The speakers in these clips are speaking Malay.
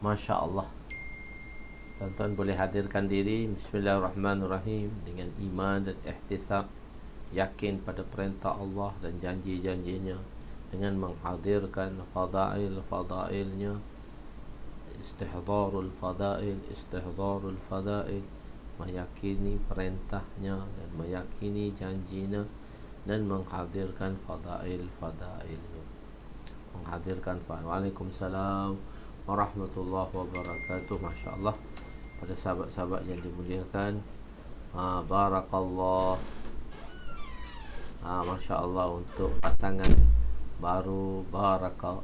Masya Allah. Tuan-tuan boleh hadirkan diri. Bismillahirrahmanirrahim. Dengan iman dan ihtisab, yakin pada perintah Allah dan janji-janjinya, dengan menghadirkan fadail-fadailnya, istihdarul fadail, meyakini perintahnya dan meyakini janjinya, dan menghadirkan fadail-fadailnya. Waalaikumsalam warahmatullahi wabarakatuh. Masya Allah. Pada sahabat-sahabat yang dimuliakan, barakallah. Masya Allah untuk pasangan baru. Baraka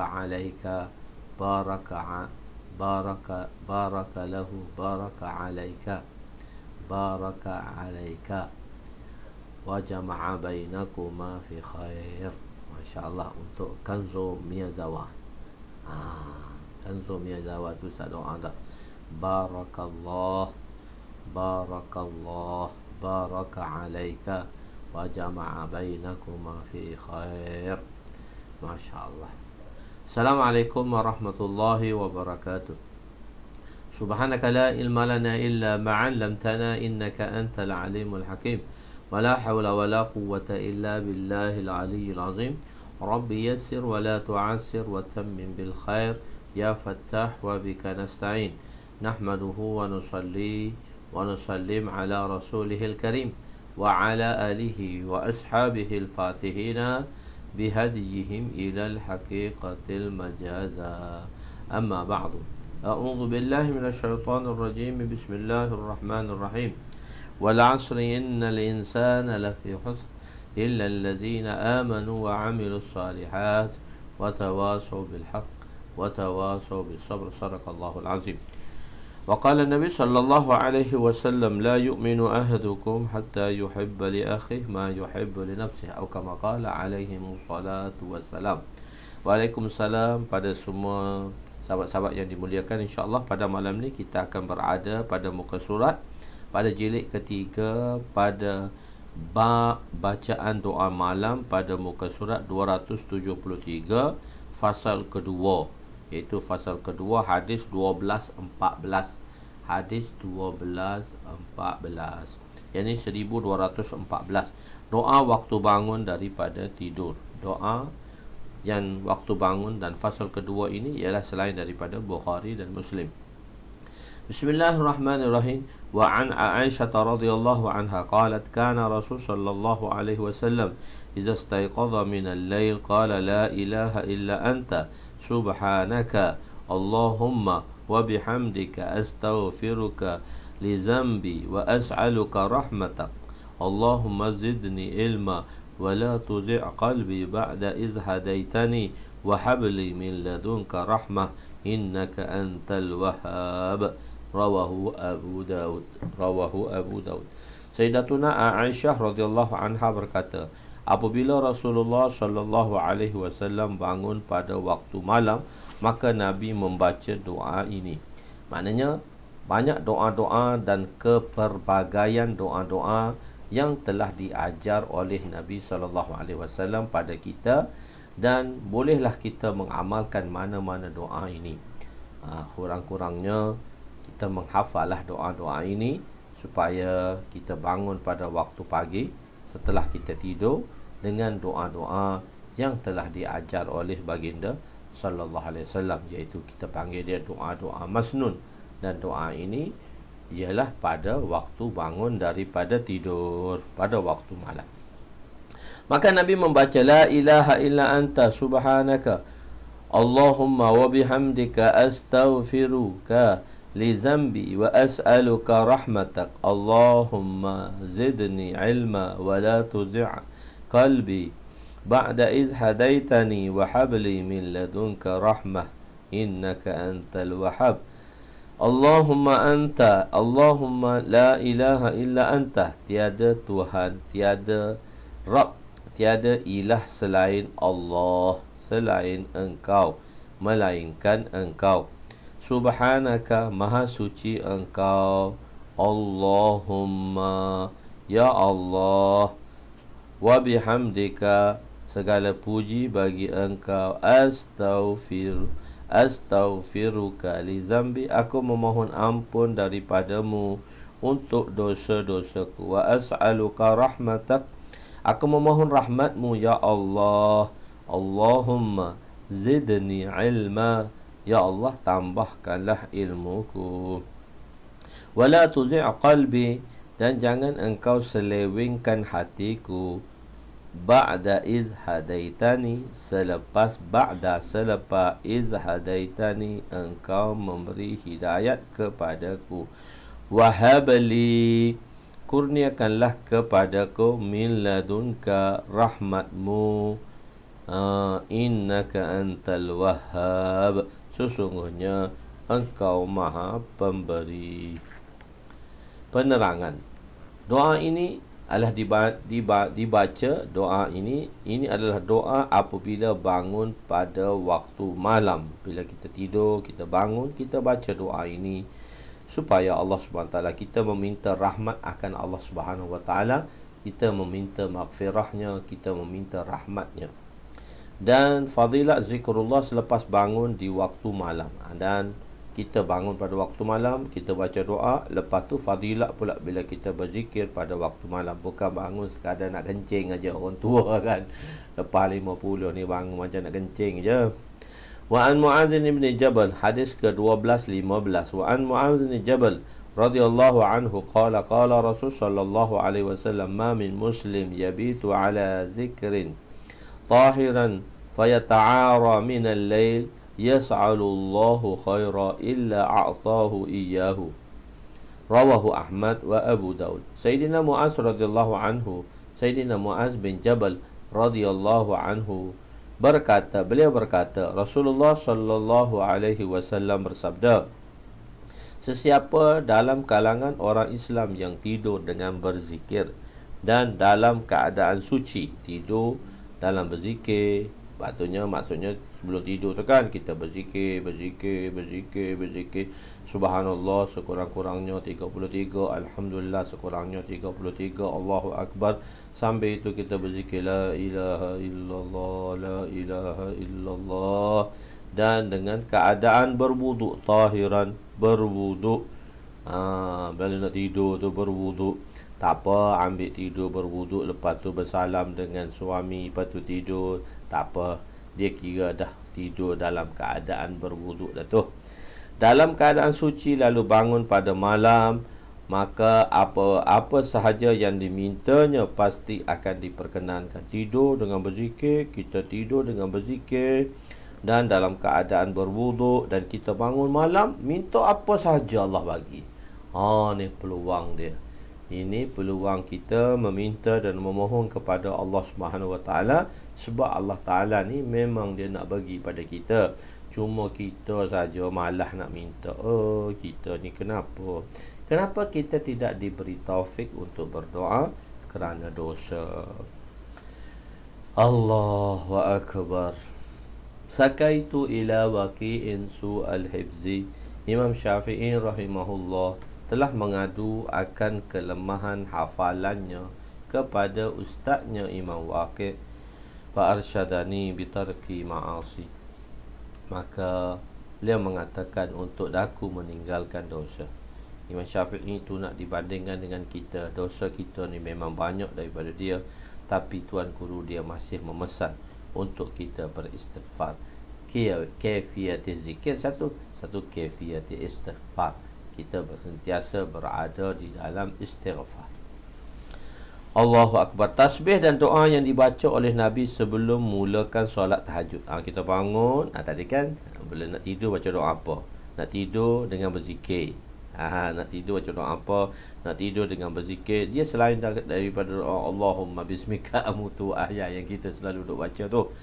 alaika, baraka lahu, baraka alaika wa jama'a bainakuma fi khair. Masya Allah. Untuk Kanzo Miyazawa, Kanzo Miyazawa tu saya doa dah. Barakallah, baraka alaika wa jama'a bainakuma fi khair. Masya Allah. Assalamualaikum warahmatullahi wabarakatuh. Subhanaka la ilma lana illa ma 'allamtana innaka antal alimul hakim. Wa la hawla wa la quwwata illa billahil aliyyil azim. Rabbi yassir wa la tu'assir wa tammim bil khair. Ya Fattah wa bika nasta'in. Nahmaduhu wa nusalli wa nusallim ala rasulihil karim wa ala alihi wa ashabihil fatihina bihadiyihim ilal haqiqatil majaza. Amma ba'du. A'udhu billahi minasyaitanir rajim. Bismillahirrahmanirrahim. Wal 'asri innal insana lafi khusr illa allazina amanu wa 'amilus salihat wa tawasaw bil haqq wa tawasaw bis sabr. Sadaqallahul azim. وقال النبي صلى الله عليه وسلم لا يؤمن أحدكم حتى يحب لأخيه ما يحب لنفسه أو كما قال عليه الصلاة والسلام. Waalaikumsalam pada semua sahabat-sahabat yang dimuliakan. InsyaAllah pada malam ni kita akan berada pada muka surat, pada jilid ketiga, pada bab bacaan doa malam, pada muka surat 273, fasal kedua, iaitu fasal kedua, hadis 1214. Hadis 1214, yakni 1214. Doa waktu bangun daripada tidur. Doa yang waktu bangun, dan fasal kedua ini ialah selain daripada Bukhari dan Muslim. Bismillahirrahmanirrahim. Wa an Aisyah radhiyallahu anha qalat kana Rasul sallallahu alaihi wasallam idza istayqadha min al-lail qala la ilaha illa anta subhanaka Allahumma wa bihamdika astaghfiruka li zambi wa as'aluka rahmatak Allahumma zidni ilma wa la tudhi' qalbi ba'da iz hadaitani wa habli min ladunka rahmah innaka antal wahhab. Rawahu Abu Daud. Sayyidatuna Aisyah radhiyallahu anha berkata, apabila Rasulullah sallallahu alaihi wasallam bangun pada waktu malam, maka Nabi membaca doa ini. Maknanya banyak doa-doa dan kepelbagaian doa-doa yang telah diajar oleh Nabi sallallahu alaihi wasallam pada kita, dan bolehlah kita mengamalkan mana-mana doa ini. Kurang-kurangnya kita menghafallah doa-doa ini supaya kita bangun pada waktu pagi setelah kita tidur dengan doa-doa yang telah diajar oleh baginda sallallahu alaihi wasallam, iaitu kita panggil dia doa-doa masnun. Dan doa ini ialah pada waktu bangun daripada tidur, pada waktu malam. Maka Nabi membaca la ilaha illa anta subhanaka Allahumma wa bihamdika astaghfiruka li zambi wa as'aluka rahmatak Allahumma zidni ilma wa la tudzi' qalbi ba'da iz hadaitani wa habli min ladunka rahmah innaka antal wahhab. Allahumma la ilaha illa anta, tiada Tuhan, tiada Rabb, tiada ilah selain Allah, selain Engkau, melainkan Engkau. Subhanaka, maha suci Engkau. Allahumma, ya Allah. Wa bihamdika, segala puji bagi Engkau. astaghfiruka li zambi, aku memohon ampun daripadamu untuk dosa-dosaku. Wa as'aluka rahmatak, aku memohon rahmatmu ya Allah. Allahumma zidni ilma, ya Allah tambahkanlah ilmuku. Wala tuzi' qalbi, dan jangan engkau selewengkan hatiku. Ba'da iz hadaitani, selepas iz hadaitani, engkau memberi hidayat kepadaku. Wahabli, kurniakanlah kepadaku min ladunka rahmatmu. Innaka antal wahhab, sesungguhnya engkau maha pemberi. Penerangan doa ini adalah dibaca. Doa ini adalah doa apabila bangun pada waktu malam. Bila kita tidur, kita bangun, kita baca doa ini supaya Allah SWT, kita meminta rahmat akan Allah SWT, kita meminta maghfirahnya, kita meminta rahmatnya. Dan fadilat zikrullah selepas bangun di waktu malam. Dan kita bangun pada waktu malam, kita baca doa. Lepas tu fadilat pula bila kita berzikir pada waktu malam. Bukan bangun sekadar nak kencing aja. Orang tua kan, lepas 50 ni bangun macam nak kencing je. Wa an Mu'adz bin Jabal, hadis ke-12-15. Wa an Mu'adz bin Jabal radhiyallahu anhu qala qala Rasul sallallahu alaihi wasallam, ma min muslim yabitu ala zikrin tahiran fayata'ara min al-lail yas'alullahu khaira illa a'tahu iyyahu. Rawahu Ahmad wa Abu Daud. Sayyidina Mu'adz radhiyallahu anhu, Sayyidina Mu'adz bin Jabal radhiyallahu anhu beliau berkata, Rasulullah sallallahu alaihi wasallam bersabda, sesiapa dalam kalangan orang Islam yang tidur dengan berzikir dan dalam keadaan suci, tidur dalam berzikir, maksudnya sebelum tidur tu kan kita berzikir subhanallah sekurang-kurangnya 33, alhamdulillah sekurangnya 33, Allahu akbar. Sambil itu kita berzikir la ilaha illallah, dan dengan keadaan berwuduk, tahiran, berwuduk. Bila nak tidur tu berwuduk, tak apa, ambil tidur berwuduk, lepas tu bersalam dengan suami, lepas tu tidur, tak apa, dia kira dah tidur dalam keadaan berwuduk dah tu. Dalam keadaan suci lalu bangun pada malam, maka apa sahaja yang dimintanya pasti akan diperkenankan. Tidur dengan berzikir, kita tidur dengan berzikir dan dalam keadaan berwuduk, dan kita bangun malam, minta apa sahaja Allah bagi. Ni peluang dia. Ini peluang kita meminta dan memohon kepada Allah Subhanahu Wa Taala, sebab Allah Taala ni memang dia nak bagi pada kita. Cuma kita saja malah nak minta. Kita ni kenapa? Kenapa kita tidak diberi taufik untuk berdoa? Kerana dosa. Allahu Akbar. Sakaitu ila waqi'in su'al hifzi. Imam Syafi'i rahimahullah telah mengadu akan kelemahan hafalannya kepada ustaznya Imam Waqi', fa arsyadani bitarki ma'asi. Maka beliau mengatakan untuk daku meninggalkan dosa. Imam Syafi'i itu nak dibandingkan dengan kita. Dosa kita ni memang banyak daripada dia, tapi Tuan Guru dia masih memesan untuk kita beristighfar. Kaifiyati zikir satu kaifiyati istighfar. Kita sentiasa berada di dalam istighfar. Allahu Akbar. Tasbih dan doa yang dibaca oleh Nabi sebelum mulakan solat tahajud. Kita bangun, tadi kan bila nak tidur baca doa apa? Nak tidur dengan berzikir. Nak tidur baca doa apa? Nak tidur dengan berzikir. Dia selain daripada doa Allahumma bismika amutu, ayat yang kita selalu duk baca tu,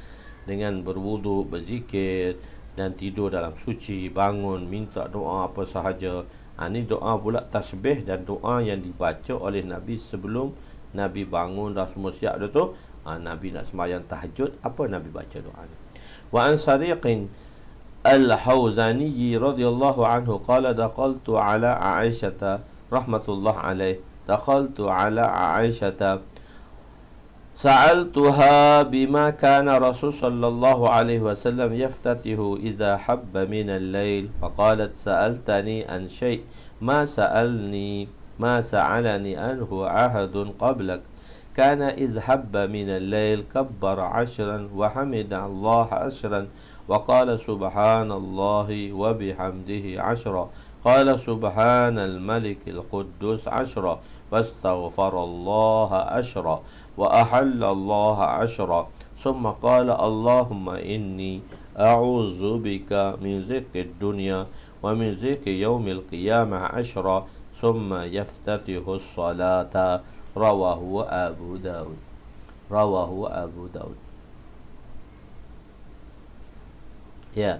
dengan berwuduk, berzikir dan tidur dalam suci, bangun minta doa apa sahaja. Ini doa pula tasbih dan doa yang dibaca oleh Nabi sebelum Nabi bangun dah semua siap dah tu. Nabi nak sembahyang tahajud, apa Nabi baca doa ni? Wa an Sariqin Al-Hawzani radhiyallahu anhu qala dakhaltu ala Aisyah rahmatullah alaih. Dakhaltu ala Aisyah سألتها بما كان رسول صلى الله عليه وسلم يفتتح إذا حب من الليل فقالت سألتني عن شيء ما سألني عنه عهد قبلك كان إذ حب من الليل كبر 10 وحمد الله 10 وقال سبحان الله وبحمده 10 قال سبحان الملك القدوس 10 واستغفر الله 10 وأحل الله 10 ثم قال اللهم إني أعوذ بك من ضيق الدنيا ومن ضيق يوم القيامة 10 ثم يفتتح الصلاة رواه أبو داود Ya,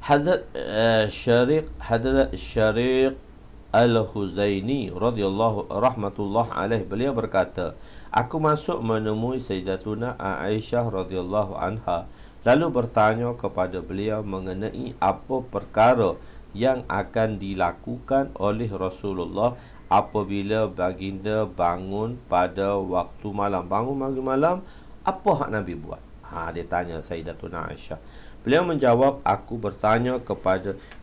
Hadrat Syariq Al-Huzaini radhiyallahu rahmatullah alaih, beliau berkata, aku masuk menemui Sayyidatuna Aisyah radhiyallahu anha, lalu bertanya kepada beliau mengenai apa perkara yang akan dilakukan oleh Rasulullah apabila baginda bangun pada waktu malam. Bangun malam, apa hak Nabi buat? Dia tanya Sayyidatuna Aisyah. Beliau menjawab,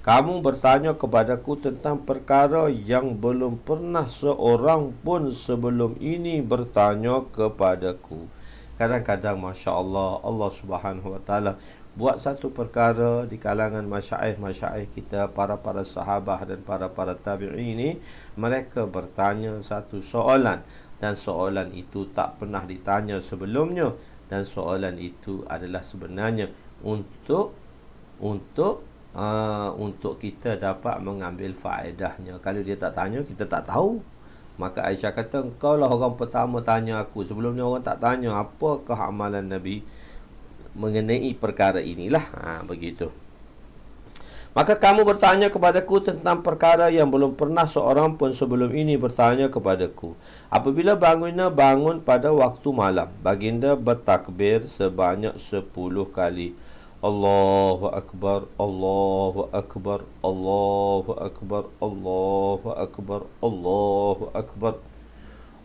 kamu bertanya kepadaku tentang perkara yang belum pernah seorang pun sebelum ini bertanya kepadaku. Kadang-kadang Masya Allah, Allah Subhanahu Wa Taala buat satu perkara di kalangan masyaikh kita, para sahabah dan para tabi'in ini, mereka bertanya satu soalan, dan soalan itu tak pernah ditanya sebelumnya, dan soalan itu adalah sebenarnya untuk kita dapat mengambil faedahnya. Kalau dia tak tanya, kita tak tahu. Maka Aisyah kata, engkau lah orang pertama tanya aku. Sebelumnya orang tak tanya apakah amalan Nabi mengenai perkara inilah. Begitu. Maka kamu bertanya kepadaku tentang perkara yang belum pernah seorang pun sebelum ini bertanya kepadaku. Apabila baginda bangun pada waktu malam, baginda bertakbir sebanyak 10 kali. Allahu Akbar, Allahu Akbar, Allahu Akbar, Allahu Akbar, Allahu Akbar,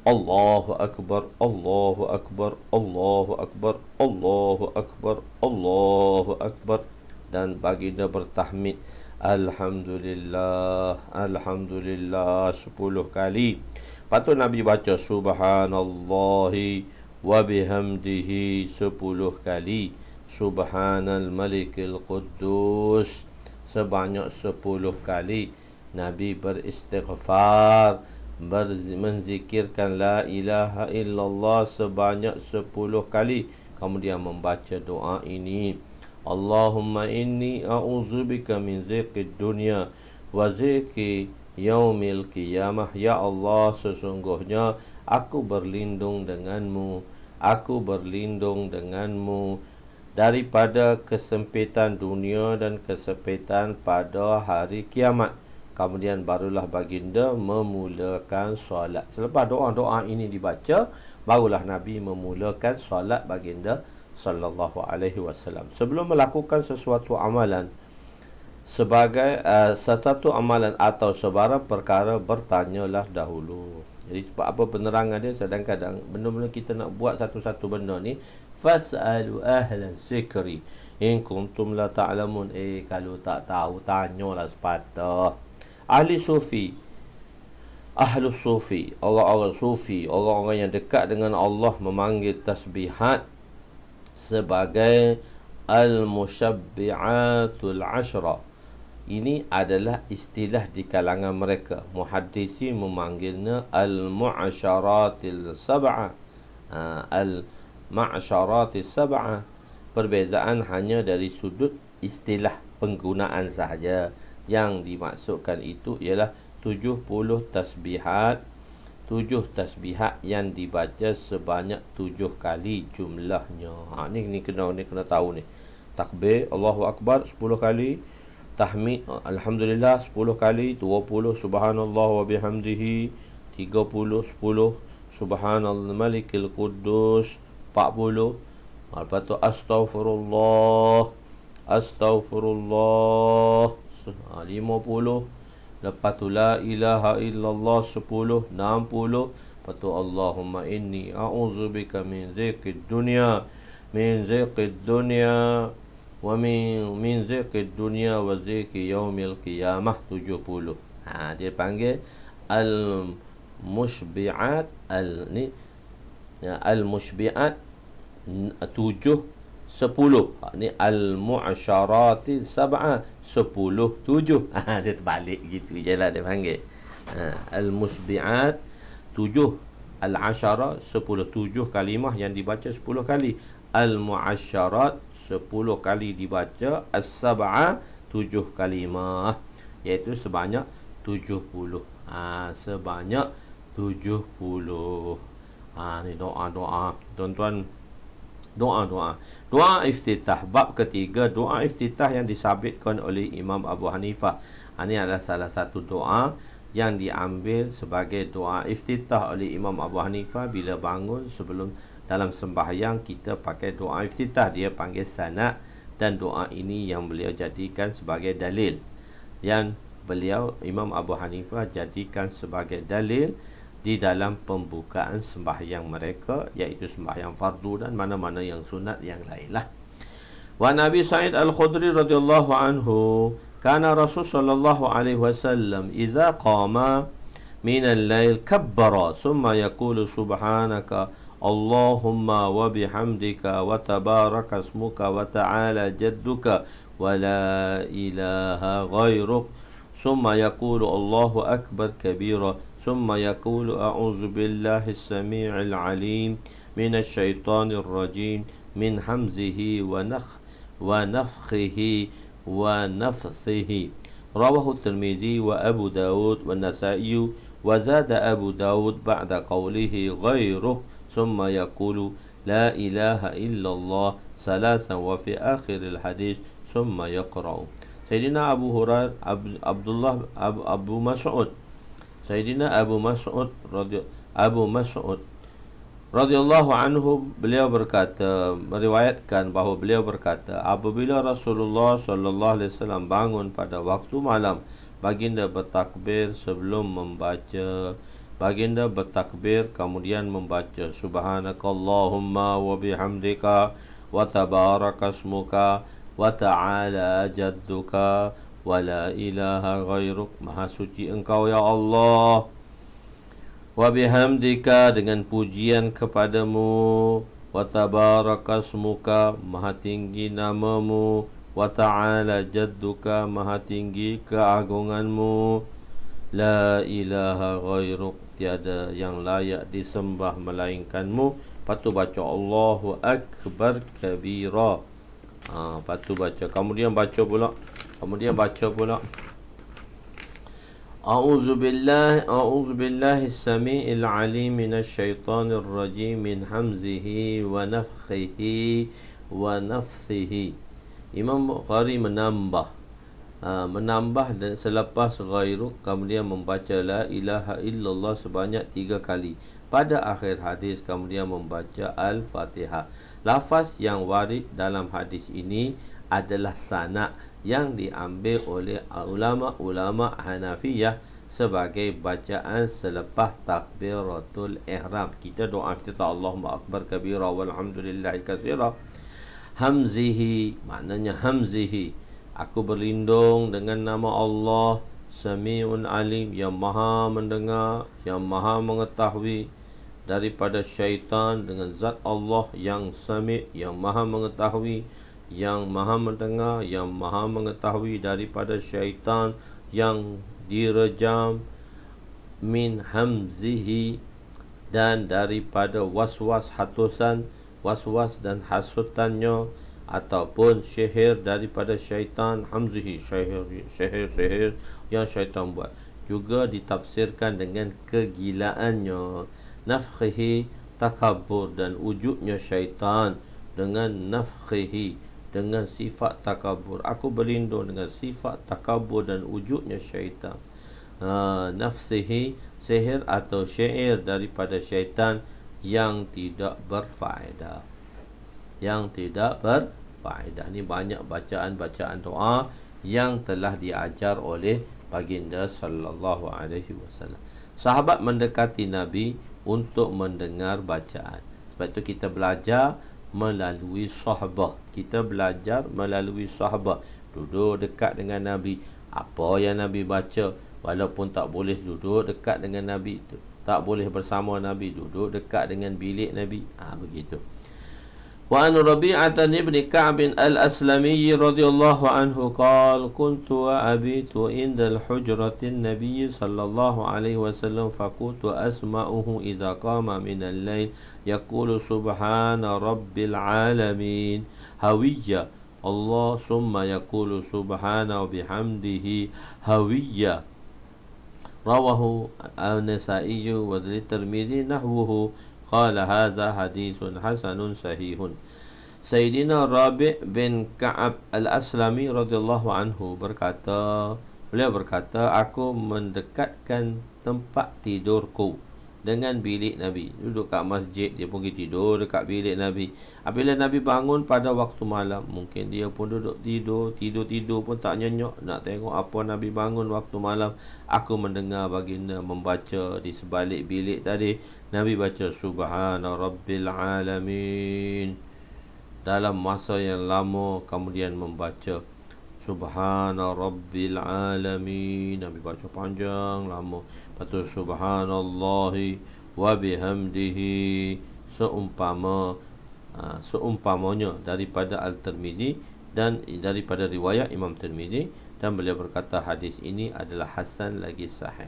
Allahu Akbar, Allahu Akbar, Allahu Akbar, Allahu Akbar, Allahu Akbar. Dan baginda bertahmid Alhamdulillah, Alhamdulillah 10 kali. Patut Nabi baca Subhanallahi wa bihamdihi 10 kali. Subhanal Malikil Quddus sebanyak 10 kali. Nabi beristighfar, menzikirkan la ilaha illallah sebanyak 10 kali. Kemudian membaca doa ini, Allahumma inni a'udzubika min ziqid dunya wa ziqi yaumil qiyamah. Ya Allah, sesungguhnya aku berlindung denganmu daripada kesempitan dunia dan kesempitan pada hari kiamat. Kemudian barulah baginda memulakan solat. Selepas doa-doa ini dibaca, barulah Nabi memulakan solat baginda sallallahu alaihi wasallam. Sebelum melakukan sesuatu amalan sesuatu amalan atau sebarang perkara, bertanyalah dahulu. Jadi sebab apa penerangan dia, kadang-kadang benda-benda kita nak buat satu-satu benda ni, fas'alu ahla zikri in kuntum la ta'lamun. Kalau tak tahu, tanyalah sepatah. Ahli sufi, orang-orang sufi, orang-orang yang dekat dengan Allah, memanggil tasbihat sebagai al-musyabbi'atul ashra. Ini adalah istilah di kalangan mereka. Muhaddisi memanggilnya al-mu'asyaratil sab'ah. Al-ma'asyaratil sab'ah. Perbezaan hanya dari sudut istilah penggunaan sahaja. Yang dimaksudkan itu ialah 70 tasbihat. 7 tasbihat yang dibaca sebanyak 7 kali jumlahnya. Ni kena tahu ni. Takbir Allahu Akbar 10 kali. Tahmid Alhamdulillah 10 kali. 20 Subhanallah wa bihamdihi. 30 10 Subhanal Malikil Quddus. 40. Lepas tu Astaghfirullah 50. Lepas tu la ilaha illallah 10. 60. Lepas tu Allahumma inni a'udzubika min ziqid dunya, min ziqid dunya wa min ziqid dunya wa ziqi yaumil qiyamah. 70. Dia panggil al mushbi'at al mushbi'at 7 10. Ni al mu'asyarati sab'a 10 7. Dia terbalik gitu je lah dia panggil. Al mushbi'at 7, al asyara 10, 7 kalimah yang dibaca 10 kali. Al mu'asyarat 10 kali dibaca. As sab'a 7 kalimah, iaitu sebanyak 70. Sebanyak 70. Ni doa-doa tuan-tuan. Doa iftitah. Bab ketiga, doa iftitah yang disabitkan oleh Imam Abu Hanifah. Ini adalah salah satu doa yang diambil sebagai doa iftitah oleh Imam Abu Hanifah. Bila bangun sebelum dalam sembahyang, kita pakai doa iftitah. Dia panggil sanad, dan doa ini yang beliau jadikan sebagai dalil, yang beliau Imam Abu Hanifah jadikan sebagai dalil di dalam pembukaan sembahyang mereka, iaitu sembahyang fardu dan mana-mana yang sunat yang lain lah. Wa Nabi Sa'id Al-Khudri radhiyallahu anhu, kana Rasul sallallahu alaihi wasallam idza qama min al-lail kabbara thumma yaqulu subhanaka Allahumma wa bihamdika wa tabaraka ismuka wa ta'ala jadduka wa la ilaha ghairuk. Thumma yaqulu Allahu akbar kabira. ثم يقول أعوذ بالله السميع العليم من الشيطان الرجيم من همزه ونفخه ونفثه. رواه الترمذي وأبو داود والنسائي. وزاد أبو داود بعد قوله غيره ثم يقول لا إله إلا الله ثلاثا وفي آخر الحديث ثم يقرأ. سيدنا أبو هريرة أبو مسعود Sayyidina Abu Mas'ud radhiyallahu anhu, beliau berkata, meriwayatkan bahawa beliau berkata, apabila Rasulullah sallallahu alaihi wasallam bangun pada waktu malam, baginda bertakbir sebelum membaca. Baginda bertakbir kemudian membaca subhanakallahumma wa bihamdika wa tabarakasmuka wa ta'ala jadduka wa la ilaha ghairuk. Maha suci engkau ya Allah. Wa bihamdika, dengan pujian kepadamu. Wa tabarakasmuka, maha tinggi namamu. Wa ta'ala jadduka, maha tinggi keagunganmu. La ilaha ghairuk, tiada yang layak disembah melainkanmu. Lepas tu baca Allahu akbar kabira. Lepas tu baca, kemudian baca pula A'udzu billahi as-sami'il 'alim minasy syaithanir rajim min hamzihi wa nafthihi wa nafthihi. Imam Bukhari menambah dan selepas ghairuk kemudian membaca la ilaha illallah sebanyak 3 kali. Pada akhir hadis kemudian membaca Al-Fatihah. Lafaz yang warid dalam hadis ini adalah sanad yang diambil oleh ulama-ulama Hanafiyah sebagai bacaan selepas takbiratul ihram. Kita doa iftitah Allahumma akbar kabira walhamdulillahi katsira. Hamzihi, maknanya hamzihi, aku berlindung dengan nama Allah Sami'un Alim, yang maha mendengar, yang maha mengetahui, daripada syaitan, dengan zat Allah yang Sami', yang maha mengetahui, yang maha mendengar, yang maha mengetahui, daripada syaitan yang direjam, min hamzihi, dan daripada waswas hatusan, waswas dan hasutannya, ataupun sihir daripada syaitan. Hamzihi, sihir yang syaitan buat. Juga ditafsirkan dengan kegilaannya. Nafkhihi, takabur dan wujudnya syaitan. Dengan nafkhihi, dengan sifat takabur. Aku berlindung dengan sifat takabur dan wujudnya syaitan. Nafsihi, sihir atau syair daripada syaitan yang tidak berfaedah. Ini banyak bacaan-bacaan doa yang telah diajar oleh baginda sallallahu alaihi wasallam. Sahabat mendekati Nabi untuk mendengar bacaan. Sebab itu kita belajar melalui sahabat. Kita belajar melalui sahabat. Duduk dekat dengan Nabi. Apa yang Nabi baca, walaupun tak boleh duduk dekat dengan Nabi, tak boleh bersama Nabi, duduk dekat dengan bilik Nabi. Begitu. Wa an Rabi'atan ibn Ka'b al-Aslami radhiyallahu anhu qala kuntu wa abitu inda al-hujrati an-nabiy sallallahu alaihi wasallam faqultu asma'uhu idza qama min al-lail yaqulu subhana rabbil alamin hawiyya Allah summa yaqulu subhana wa bihamdihi hawiyya. Rawahu an-Nasa'i wa at-Tirmidzi nahwuhu. Qala hadza haditsun hasanun sahihun. Sayyidina Rabi' bin Ka'ab al-Aslami radhiyallahu anhu beliau berkata, aku mendekatkan tempat tidurku dengan bilik Nabi. Duduk kat masjid, dia pergi tidur dekat bilik Nabi. Apabila Nabi bangun pada waktu malam, mungkin dia pun duduk tidur pun tak nyenyak nak tengok apa Nabi bangun waktu malam. Aku mendengar baginda membaca di sebalik bilik tadi. Nabi baca Subhana Rabbil Alamin dalam masa yang lama, kemudian membaca Subhana Rabbil Alamin. Nabi baca panjang lama. Lepas tu Subhanallahi wa bihamdihi, seumpamanya daripada Al-Tirmizi dan daripada riwayat Imam Tirmizi, dan beliau berkata hadis ini adalah hasan lagi sahih.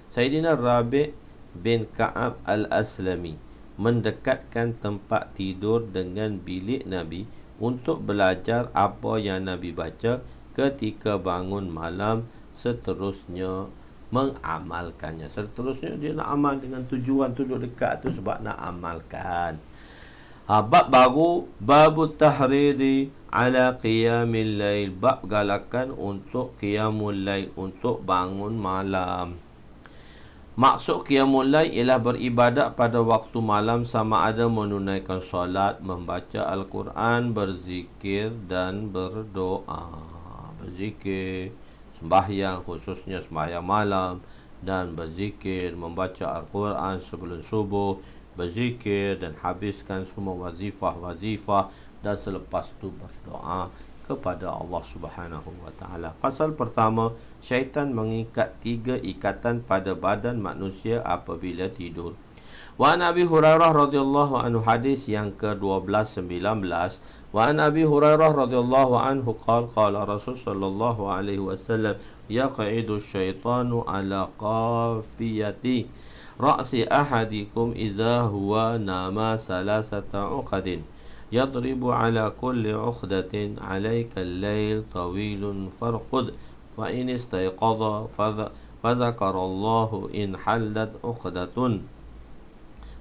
Sayyidina Rabi' bin Ka'ab al-Aslami mendekatkan tempat tidur dengan bilik Nabi untuk belajar apa yang Nabi baca ketika bangun malam, seterusnya mengamalkannya. Seterusnya dia nak amal dengan tujuan duduk dekat tu sebab nak amalkan. Bab baru, babut tahridi ala qiyamil lail, bab galakan untuk qiyamul lail, untuk bangun malam. Maksud qiyamul lail ialah beribadat pada waktu malam, sama ada menunaikan solat, membaca Al-Quran, berzikir dan berdoa. Berzikir, sembahyang, khususnya sembahyang malam, dan berzikir, membaca Al-Quran sebelum subuh, berzikir dan habiskan semua wazifah-wazifah, dan selepas itu berdoa kepada Allah Subhanahu wa taala. Fasal pertama, syaitan mengikat 3 ikatan pada badan manusia apabila tidur. Wa an Abi Hurairah radhiyallahu anhu, hadis yang ke-12 19. Wa an Abi Hurairah radhiyallahu anhu qala Rasul sallallahu alaihi wasallam yaqidu syaitanu ala qafiyati ra'si ahadikum idza huwa nama salasata uqadin yadribu ala kulli uqdatin alayka al-layl tawilun farqud fa in istayqadha fadhakara Allah in hallat uqdatun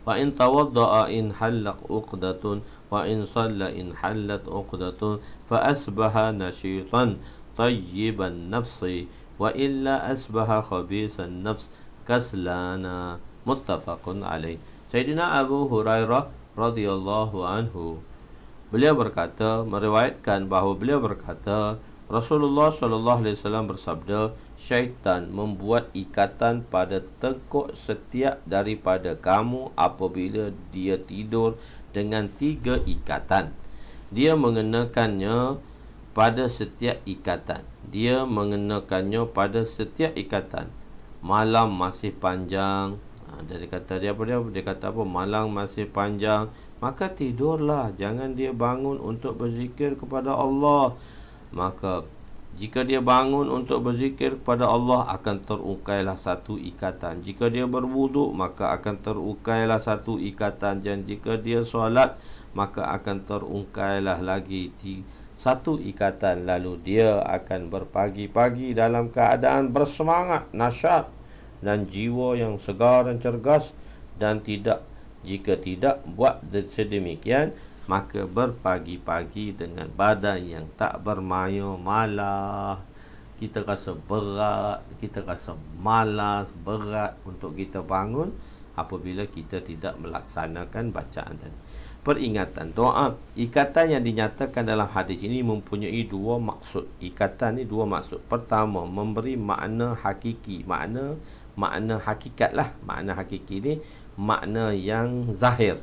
fa in tawadda'a in hallat uqdatun wa in shalla in hallat uqdatun fa asbaha nashitan tayyiban nafsi wa illa asbaha khabisan nafs kaslana. Muttafaqun alaih. Sayyidina Abu Hurairah radhiyallahu anhu, beliau berkata, meriwayatkan bahawa beliau berkata, Rasulullah sallallahu alaihi wasallam bersabda, syaitan membuat ikatan pada tekuk setiap daripada kamu apabila dia tidur dengan 3 ikatan. Dia mengenakannya pada setiap ikatan. Malam masih panjang. Dia kata apa? Malam masih panjang, maka tidurlah. Jangan dia bangun untuk berzikir kepada Allah. Maka jika dia bangun untuk berzikir kepada Allah, akan terukailah satu ikatan. Jika dia berwuduk, maka akan terukailah satu ikatan. Dan jika dia solat, maka akan terukailah lagi satu ikatan. Lalu dia akan berpagi-pagi dalam keadaan bersemangat, nasyat, dan jiwa yang segar dan cergas. Dan jika tidak buat sedemikian, maka berpagi-pagi dengan badan yang tak bermaya, malah kita rasa berat, kita rasa malas, berat untuk kita bangun apabila kita tidak melaksanakan bacaan tadi. Peringatan doa. Ikatan yang dinyatakan dalam hadis ini mempunyai 2 maksud. Ikatan ni 2 maksud. Pertama, memberi makna hakiki. Makna hakikat lah. Makna hakiki ni makna yang zahir,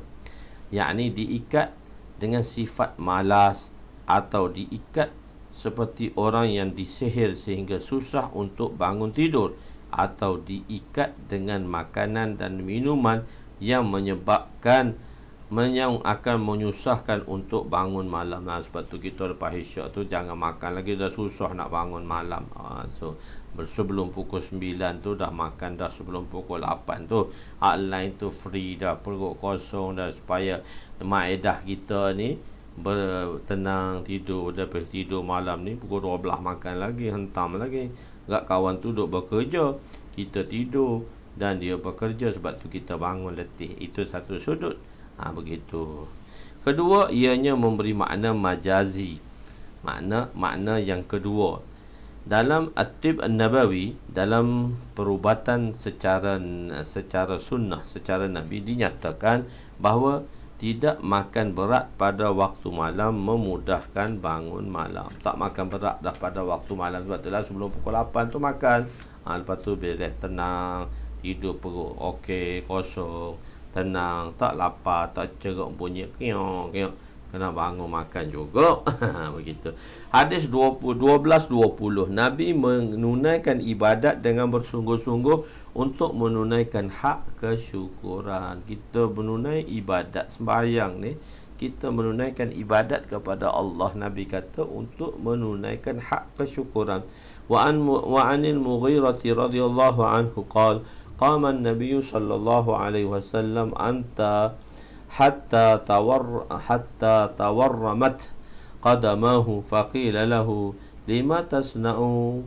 yakni diikat dengan sifat malas atau diikat seperti orang yang disihir sehingga susah untuk bangun tidur, atau diikat dengan makanan dan minuman yang menyebabkan yang akan menyusahkan untuk bangun malam. Sebab tu kita lepas isyak tu jangan makan lagi, dah susah nak bangun malam. So sebelum pukul 9 tu dah makan dah, sebelum pukul 8 tu lain tu free dah, perut kosong dah, supaya maedah kita ni tenang tidur. Lepas tidur malam ni pukul 12 makan lagi, hentam lagi. Gak kawan tu duduk bekerja, kita tidur dan dia bekerja, sebab tu kita bangun letih. Itu satu sudut. Begitu. Kedua, ianya memberi makna majazi. Makna yang kedua, dalam At-Tib An-Nabawi, dalam perubatan secara sunnah, secara Nabi, dinyatakan bahawa tidak makan berat pada waktu malam memudahkan bangun malam. Tak makan berat dah pada waktu malam. Sebab itulah sebelum pukul 8 tu makan. Lepas tu beres, tenang, tidur perut okey, kosong, tenang, tak lapar, tak ceruk bunyi kiok, kena bangun makan juga. Begitu. Hadis 12:20, Nabi menunaikan ibadat dengan bersungguh-sungguh untuk menunaikan hak kesyukuran. Kita menunaikan ibadat sembahyang ni, kita menunaikan ibadat kepada Allah. Nabi kata untuk menunaikan hak kesyukuran. Wa anil Mughirah radhiyallahu anhu qala qama an-nabiy sallallahu alaihi wasallam hatta tawarramat qadamahu faqila lahu lima tasna'u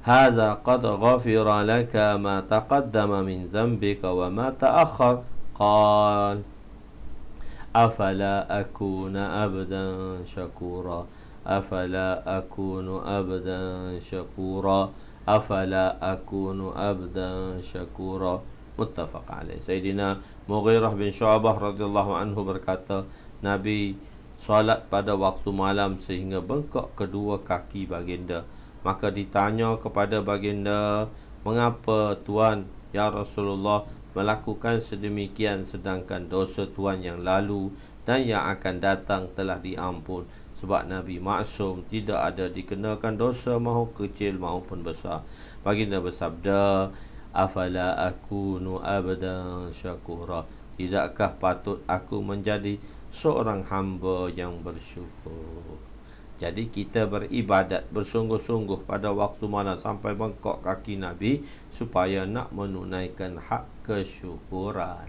hadza qad ghafira laka ma taqaddama min dhanbika wa ma ta'akhkhar qala afala akuna abdan shakura afala akunu abdan shakura afala akunu abdan syakura. Muttafaq alaih. Sayyidina Mughirah bin Syu'bah radhiyallahu anhu berkata, Nabi solat pada waktu malam sehingga bengkak kedua kaki baginda. Maka ditanya kepada baginda, mengapa Tuan, ya Rasulullah, melakukan sedemikian sedangkan dosa Tuan yang lalu dan yang akan datang telah diampun? Sebab Nabi maksum, tidak ada dikenakan dosa mahu kecil maupun besar. Baginda bersabda, afala akunu abdan syakura, tidakkah patut aku menjadi seorang hamba yang bersyukur? Jadi kita beribadat bersungguh-sungguh pada waktu malam sampai bengkok kaki Nabi, supaya nak menunaikan hak kesyukuran.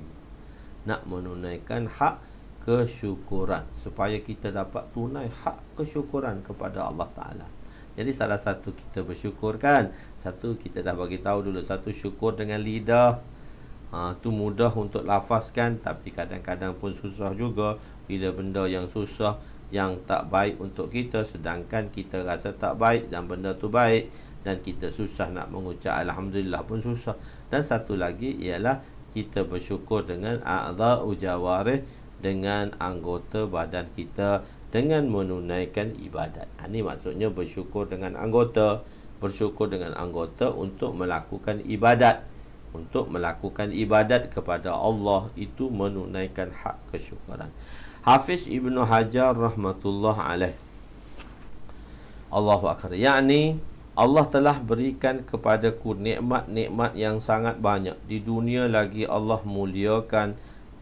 Nak menunaikan hak kesyukuran, supaya kita dapat tunai hak kesyukuran kepada Allah Ta'ala. Jadi salah satu kita bersyukur kan, satu kita dah bagi tahu dulu, satu syukur dengan lidah. Tu mudah untuk lafazkan, tapi kadang-kadang pun susah juga. Bila benda yang susah, yang tak baik untuk kita, sedangkan kita rasa tak baik dan benda tu baik, dan kita susah nak mengucap Alhamdulillah pun susah. Dan satu lagi ialah kita bersyukur dengan a'dha'u jawarih, dengan anggota badan kita, dengan menunaikan ibadat. Ini maksudnya bersyukur dengan anggota. Bersyukur dengan anggota untuk melakukan ibadat. Untuk melakukan ibadat kepada Allah, itu menunaikan hak kesyukuran. Hafiz Ibnu Hajar rahmatullah alaih, Allahu akbar, yakni Allah telah berikan kepadaku nikmat-nikmat yang sangat banyak. Di dunia lagi Allah muliakan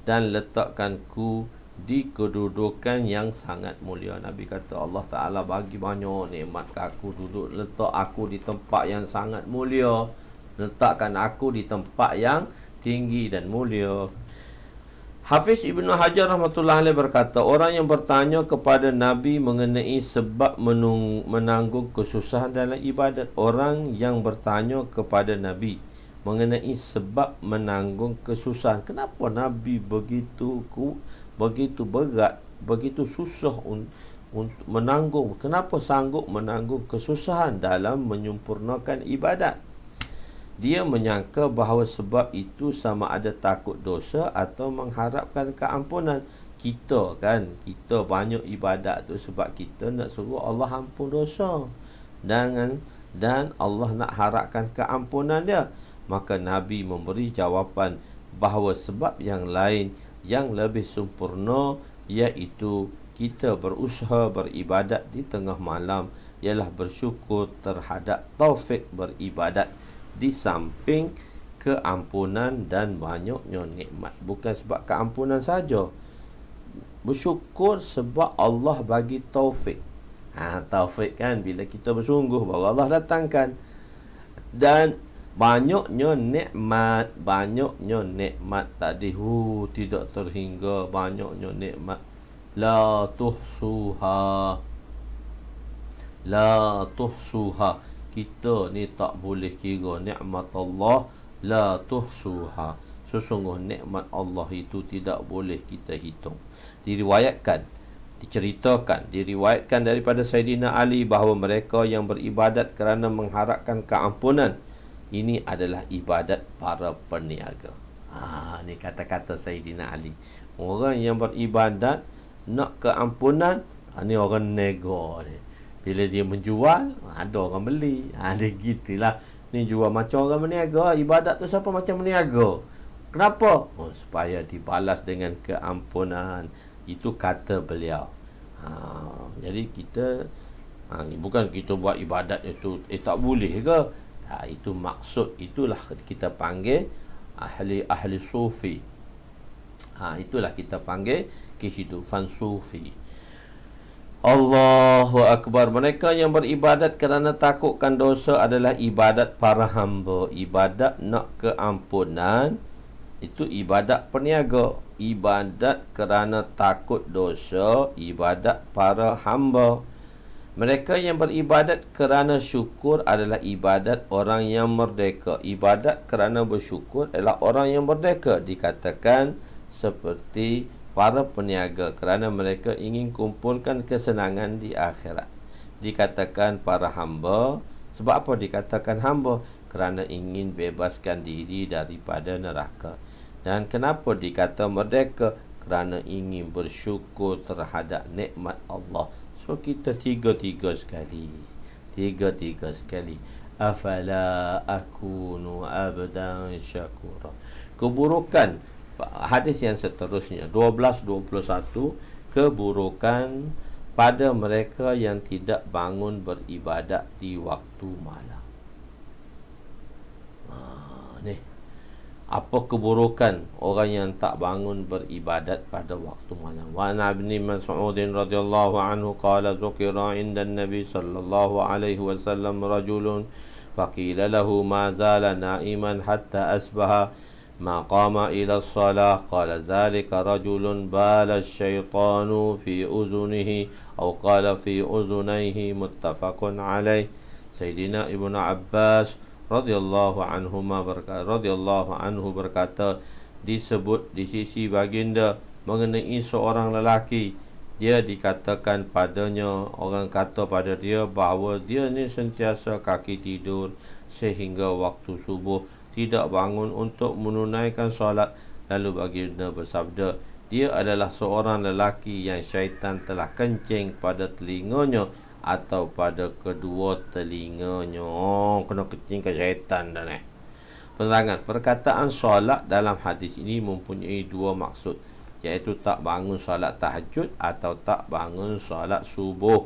dan letakkanku di kedudukan yang sangat mulia. Nabi kata Allah Ta'ala bagi banyak nikmat ke aku, duduk letak aku di tempat yang sangat mulia, letakkan aku di tempat yang tinggi dan mulia. Hafiz Ibnu Hajar rahmatullah alaih berkata, orang yang bertanya kepada Nabi mengenai sebab menanggung kesusahan dalam ibadat. Orang yang bertanya kepada Nabi mengenai sebab menanggung kesusahan. Kenapa Nabi begitu berat, begitu susah untuk menanggung? Kenapa sanggup menanggung kesusahan dalam menyempurnakan ibadat? Dia menyangka bahawa sebab itu sama ada takut dosa atau mengharapkan keampunan. Kita banyak ibadat tu sebab kita nak suruh Allah ampun dosa, dan Allah nak harapkan keampunan dia. Maka Nabi memberi jawapan bahawa sebab yang lain yang lebih sempurna, iaitu kita berusaha beribadat di tengah malam, ialah bersyukur terhadap taufik beribadat di samping keampunan dan banyaknya nikmat. Bukan sebab keampunan saja, bersyukur sebab Allah bagi taufik. Taufik kan, bila kita bersungguh baru Allah datangkan. Dan banyaknya nikmat tadi, tidak terhingga banyaknya nikmat. La tuhsuha. Kita ni tak boleh kira nikmat Allah. La tuhsuha. Sesungguh nikmat Allah itu tidak boleh kita hitung. Diriwayatkan daripada Sayyidina Ali bahawa mereka yang beribadat kerana mengharapkan keampunan, ini adalah ibadat para peniaga. Ni kata-kata Sayyidina Ali. Orang yang beribadat nak keampunan, ni orang nego ni. Bila dia menjual, ada orang beli. Dia gitulah. Ni jual macam orang berniaga. Ibadat tu siapa macam berniaga? Kenapa? Supaya dibalas dengan keampunan. Itu kata beliau. Jadi kita bukan kita buat ibadat itu tak boleh ke? Itu maksud. Itulah kita panggil ahli sufi. Itulah kita panggil kehidupan sufi. Allahu Akbar. Mereka yang beribadat kerana takutkan dosa adalah ibadat para hamba. Ibadat nak keampunan, itu ibadat peniaga. Ibadat kerana takut dosa, ibadat para hamba. Mereka yang beribadat kerana syukur adalah ibadat orang yang merdeka. Ibadat kerana bersyukur adalah orang yang merdeka. Dikatakan seperti para peniaga kerana mereka ingin kumpulkan kesenangan di akhirat. Dikatakan para hamba. Sebab apa dikatakan hamba? Kerana ingin bebaskan diri daripada neraka. Dan kenapa dikata merdeka? Kerana ingin bersyukur terhadap nikmat Allah. So kita tiga-tiga sekali. Afala akunu abdan syakura. Keburukan, hadis yang seterusnya 12:21, keburukan pada mereka yang tidak bangun beribadat di waktu malam. Apa keburukan orang yang tak bangun beribadat pada waktu malam? Wa an Ibn Mas'ud radhiyallahu anhu qala zukira inda an-nabi sallallahu alaihi wasallam rajulun faqila lahu ma zala na'iman hatta asbaha ma qama ila as-salah qala zalika rajulun bala asy-syaitanu fi uzunihi aw qala fi uzunayhi muttafaqun alaih. Sayyidina Ibnu Abbas radhiyallahu anhu berkata, disebut di sisi baginda mengenai seorang lelaki, dia dikatakan padanya, orang kata pada dia bahawa dia ni sentiasa kaki tidur sehingga waktu subuh tidak bangun untuk menunaikan solat. Lalu baginda bersabda, dia adalah seorang lelaki yang syaitan telah kencing pada telinganya atau pada kedua telinganya. Kena kencing ke syaitan dah ni. Penerangan, perkataan solat dalam hadis ini mempunyai dua maksud, iaitu tak bangun solat tahajud atau tak bangun solat subuh.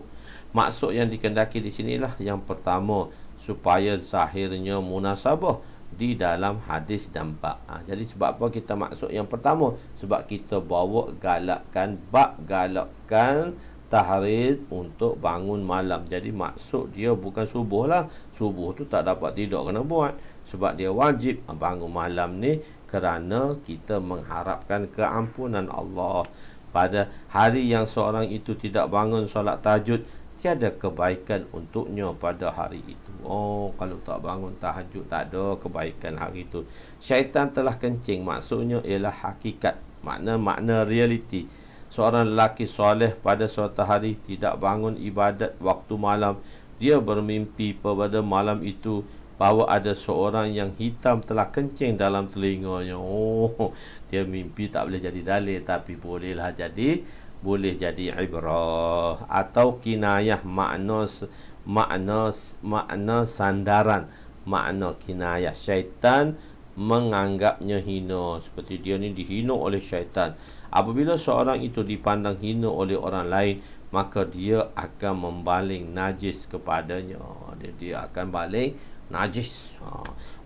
Maksud yang dikendaki di sinilah yang pertama, supaya zahirnya munasabah di dalam hadis nampak. Jadi sebab apa kita maksud yang pertama? Sebab kita bawa galakkan tahrid untuk bangun malam. Jadi maksud dia bukan subuh lah. Subuh tu tak dapat tidur kena buat. Sebab dia wajib bangun malam ni kerana kita mengharapkan keampunan Allah. Pada hari yang seorang itu tidak bangun solat tahajud, tiada kebaikan untuknya pada hari itu. Kalau tak bangun tahajud, tak ada kebaikan hari itu. Syaitan telah kencing, maksudnya ialah hakikat, makna realiti. Seorang lelaki soleh pada suatu hari tidak bangun ibadat waktu malam. Dia bermimpi pada malam itu bahawa ada seorang yang hitam telah kencing dalam telinganya. Dia mimpi tak boleh jadi dalil, tapi boleh jadi ibrah atau kinayah, makna sandaran, makna kinayah. Syaitan menganggapnya hina, seperti dia ni dihina oleh syaitan. Apabila seorang itu dipandang hina oleh orang lain, maka dia akan membaling najis kepadanya. Dia akan baling najis.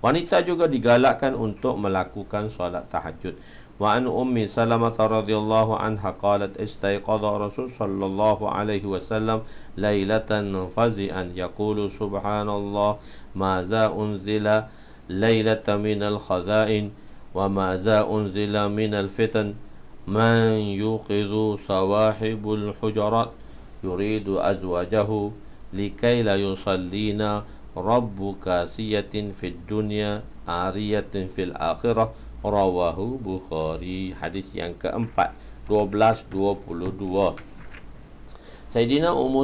Wanita juga digalakkan untuk melakukan solat tahajud. Wa an ummi Salamah radhiyallahu anha qalat istayqadha Rasul sallallahu alaihi wasallam lailatan fazi'an yaqulu subhanallah ma za unzila lailatan minal khaza'in wa ma za unzila minal fitan man yuqidhu sawahibul hujarat yuridu azwajahu likay la yusallina rabbu kasiyatin fid dunya ariyatin fil akhirah. Rawahu Bukhari. Hadis yang keempat, 1222. Sayyidina Ummu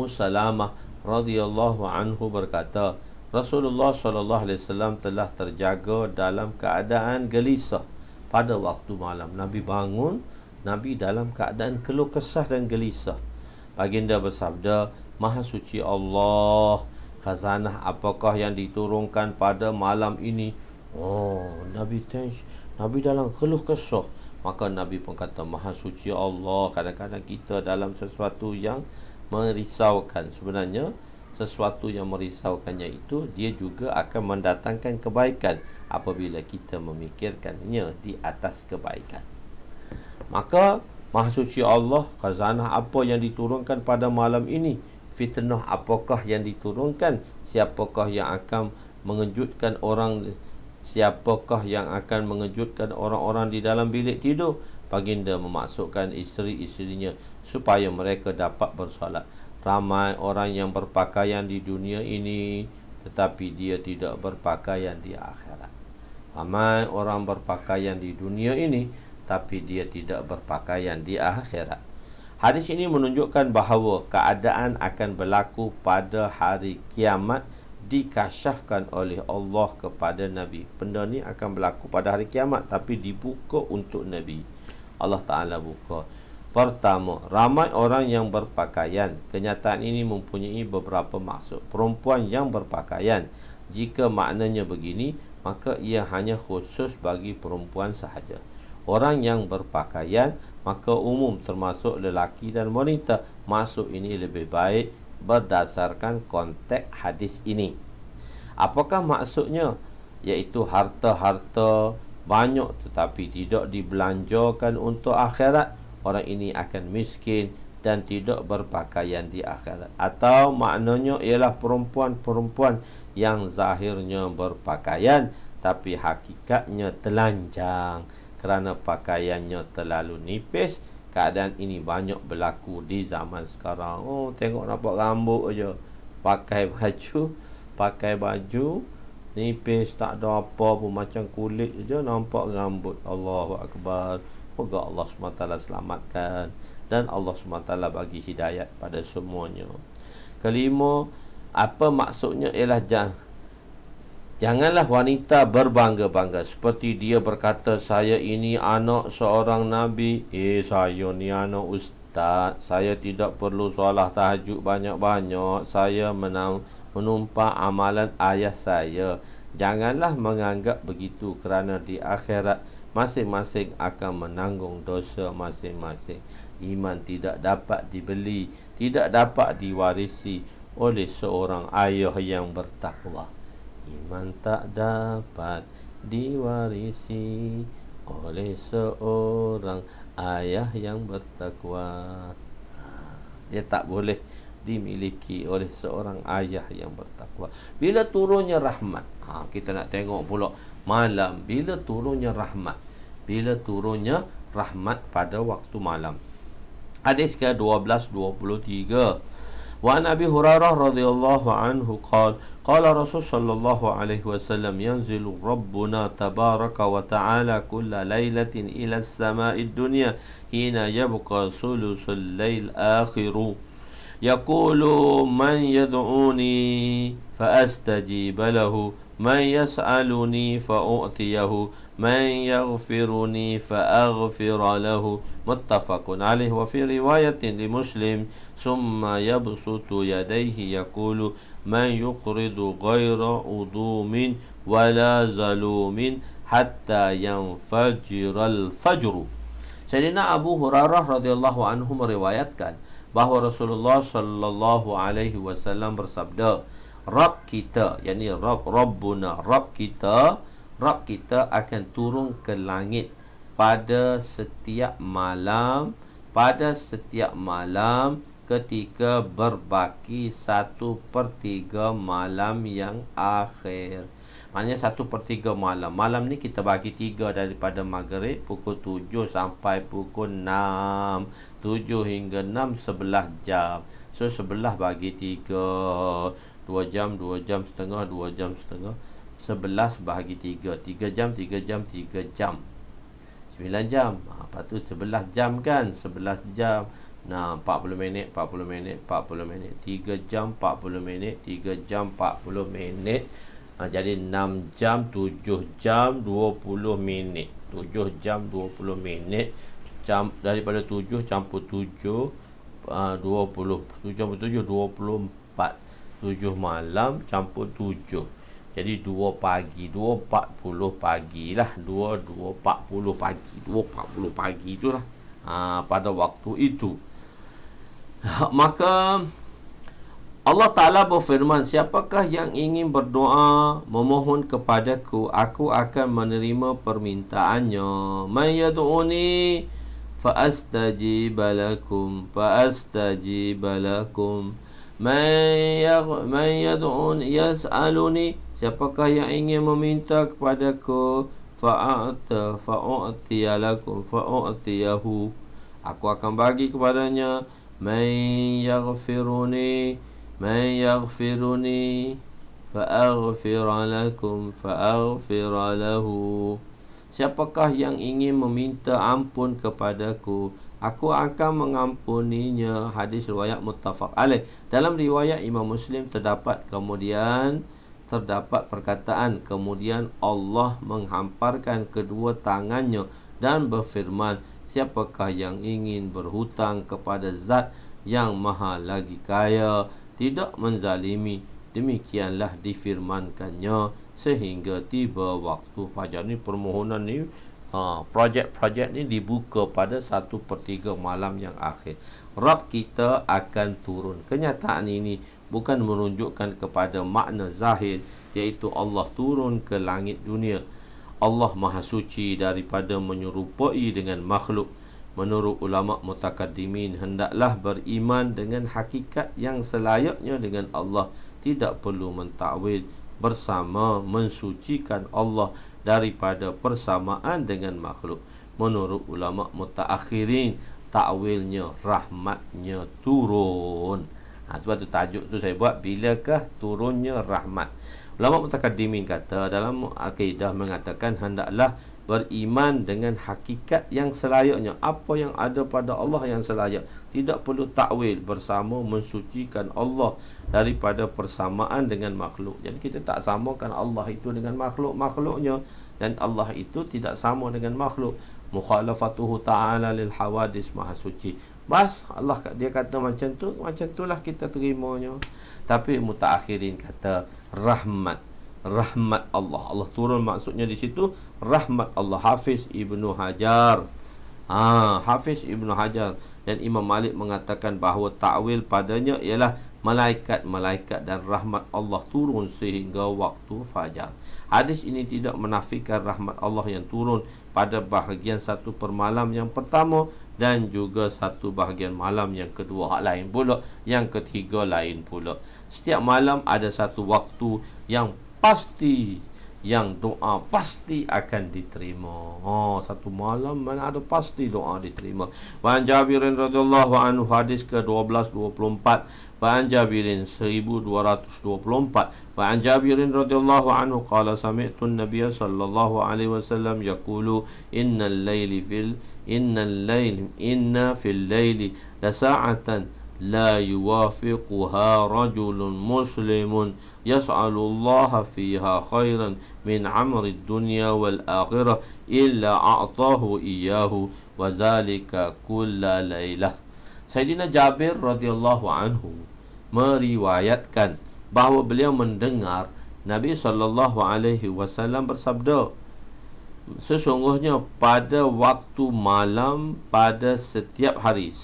Salamah radhiyallahu anhu berkata, Rasulullah sallallahu alaihi wasallam telah terjaga dalam keadaan gelisah pada waktu malam. Nabi bangun, Nabi dalam keadaan keluh kesah dan gelisah. Baginda bersabda, Maha suci Allah, khazanah apakah yang diturunkan pada malam ini? Nabi dalam keluh kesah. Maka Nabi pun kata, Maha suci Allah. Kadang-kadang kita dalam sesuatu yang merisaukan, sebenarnya sesuatu yang merisaukannya itu dia juga akan mendatangkan kebaikan apabila kita memikirkannya di atas kebaikan. Maka Maha suci Allah, khazanah apa yang diturunkan pada malam ini? Fitnah apakah yang diturunkan? Siapakah yang akan mengejutkan orang? Siapakah yang akan mengejutkan orang-orang di dalam bilik tidur? Baginda memasukkan isteri-isterinya supaya mereka dapat bersolat. Ramai orang yang berpakaian di dunia ini, tetapi dia tidak berpakaian di akhirat. Ramai orang berpakaian di dunia ini, tapi dia tidak berpakaian di akhirat. Hadis ini menunjukkan bahawa keadaan akan berlaku pada hari kiamat dikasyafkan oleh Allah kepada Nabi. Benda ni akan berlaku pada hari kiamat, tapi dibuka untuk Nabi. Allah Ta'ala buka. Pertama, ramai orang yang berpakaian. Kenyataan ini mempunyai beberapa maksud. Perempuan yang berpakaian, jika maknanya begini, maka ia hanya khusus bagi perempuan sahaja. Orang yang berpakaian, maka umum termasuk lelaki dan wanita. Maksud ini lebih baik berdasarkan konteks hadis ini. Apakah maksudnya? Iaitu harta-harta banyak tetapi tidak dibelanjakan untuk akhirat. Orang ini akan miskin dan tidak berpakaian di akhirat. Atau maknanya ialah perempuan-perempuan yang zahirnya berpakaian tapi hakikatnya telanjang kerana pakaiannya terlalu nipis. Keadaan ini banyak berlaku di zaman sekarang. Tengok nampak rambut aja. Pakai baju nipis, tak ada apa pun, macam kulit aja nampak rambut. Allahu Akbar. Moga Allah SWT selamatkan dan Allah SWT bagi hidayat pada semuanya. Kelima, apa maksudnya ialah janganlah wanita berbangga-bangga seperti dia berkata, saya ini anak seorang Nabi. Saya ni anak ustaz, saya tidak perlu solat tahajud banyak-banyak, saya menumpak amalan ayah saya. Janganlah menganggap begitu, kerana di akhirat masing-masing akan menanggung dosa masing-masing. Iman tidak dapat dibeli, tidak dapat diwarisi oleh seorang ayah yang bertakwa. Iman tak dapat diwarisi oleh seorang ayah yang bertakwa. Dia tak boleh dimiliki oleh seorang ayah yang bertakwa. Bila turunnya rahmat, kita nak tengok pula malam. Bila turunnya rahmat pada waktu malam. Hadis ke 1223. Wa Nabi Hurairah radhiyallahu anhu qala Rasul sallallahu alaihi wasallam yanzilu Rabbuna tabaraka wa ta'ala kulla lailatin ila as-sama'id dunya hina yabqa sulusul lail akhiru yaqulu man yad'uni fa astajib lahu man yas'aluni fa'u'tiyahu, man yaghfiruni fa'aghfira lahu. Muttafaqun alaih. Wa fi riwayatin li Muslim, summa yabsutu yadayhi yaqulu man yuqridu ghaira udumin wala zalumin hatta yanfajiral fajru. Sayyidina Abu Hurairah radhiyallahu anhu meriwayatkan bahawa Rasulullah sallallahu alaihi wasallam bersabda, Rabb kita, yakni Rabbuna, Rabb kita akan turun ke langit pada setiap malam ketika berbaki 1/3 malam yang akhir. Maknanya 1/3 malam. Malam ni kita bagi 3 daripada maghrib pukul 7 sampai pukul 6. 7 hingga 6, 11 jam. So 11 bagi 3, 2 jam, 2 jam setengah, 2 jam setengah. 11 bahagi 3, 3 jam, 3 jam, 3 jam, 9 jam. Lepas tu 11 jam kan, 11 jam. Nah, 40 minit, 40 minit, 40 minit. 3 jam 40 minit, 3 jam 40 minit. Jadi 6 jam, 7 jam 20 minit. 7 jam 20 minit. Daripada 7 campur 7, 20. 7 campur 7, 24. 7 malam campur 7. Jadi 2 pagi, 2.40 pagi lah. 2.40 pagi. 2.40 pagi itulah. Pada waktu itu. Maka Allah Ta'ala berfirman, siapakah yang ingin berdoa, memohon kepadaku, aku akan menerima permintaannya. Man yad'uni fa'astajib lakum, fa'astajib lakum. Man yad'uni yas'aluni, siapakah yang ingin meminta kepadaku, fa'u'tiya lakum, fa'u'tiyahu, aku akan bagi kepadanya. Man yaghfiruni fa'aghfira lakum, fa'aghfira lahu, siapakah yang ingin meminta ampun kepadaku, aku akan mengampuninya. Hadis riwayat muttafaq alaih. Dalam riwayat Imam Muslim terdapat perkataan, kemudian Allah menghamparkan kedua tangannya dan berfirman, siapakah yang ingin berhutang kepada zat yang maha lagi kaya, tidak menzalimi, demikianlah difirmankannya sehingga tiba waktu fajar. Ni permohonan ni, projek-projek ni dibuka pada 1/3 malam yang akhir. Rabb kita akan turun. Kenyataan ini bukan menunjukkan kepada makna zahir, iaitu Allah turun ke langit dunia. Allah Maha Suci daripada menyerupai dengan makhluk. Menurut ulama mutakaddimin, hendaklah beriman dengan hakikat yang selayaknya dengan Allah. Tidak perlu mentakwil bersama mensucikan Allah daripada persamaan dengan makhluk. Menurut ulama mutaakhirin, takwilnya rahmatnya turun. Sebab tu tajuk tu saya buat, bilakah turunnya rahmat. Ulama mutakaddimin kata, dalam akidah mengatakan hendaklah beriman dengan hakikat yang selayaknya, apa yang ada pada Allah yang selayak. Tidak perlu takwil bersama mensucikan Allah daripada persamaan dengan makhluk. Jadi kita tak samakan Allah itu dengan makhluknya, dan Allah itu tidak sama dengan makhluk. Mukhalafatuhu ta'ala lil hawadis, Maha Suci. Bas Allah dia kata macam itulah kita terimanya. Tapi mutaakhirin kata rahmat Allah turun, maksudnya di situ rahmat Allah. Hafiz Ibnu Hajar dan Imam Malik mengatakan bahawa takwil padanya ialah malaikat dan rahmat Allah turun sehingga waktu fajar. Hadis ini tidak menafikan rahmat Allah yang turun pada bahagian 1/malam yang pertama dan juga 1 bahagian malam yang kedua. Lain pula, yang ketiga lain pula. Setiap malam ada satu waktu yang pasti, yang doa pasti akan diterima. Satu malam mana ada pasti doa diterima. Wa an Jabirin radhiyallahu anhu, hadis ke-1224. Wa an Jabirin 1224. Wa an Jabirin radhiyallahu anhu qala sami'tu an-nabiy sallallahu alaihi wasallam yaqulu inna fil laili la sa'atan la yuwafiquha rajulun muslimun yas'alullaha fiha khairan min amri dunya wal akhirah illa a'tahu iyyahu wa zalika kulla lailah. Sayyidina Jabir radhiyallahu anhu meriwayatkan bahawa beliau mendengar Nabi SAW bersabda, sesungguhnya pada waktu malam pada setiap hari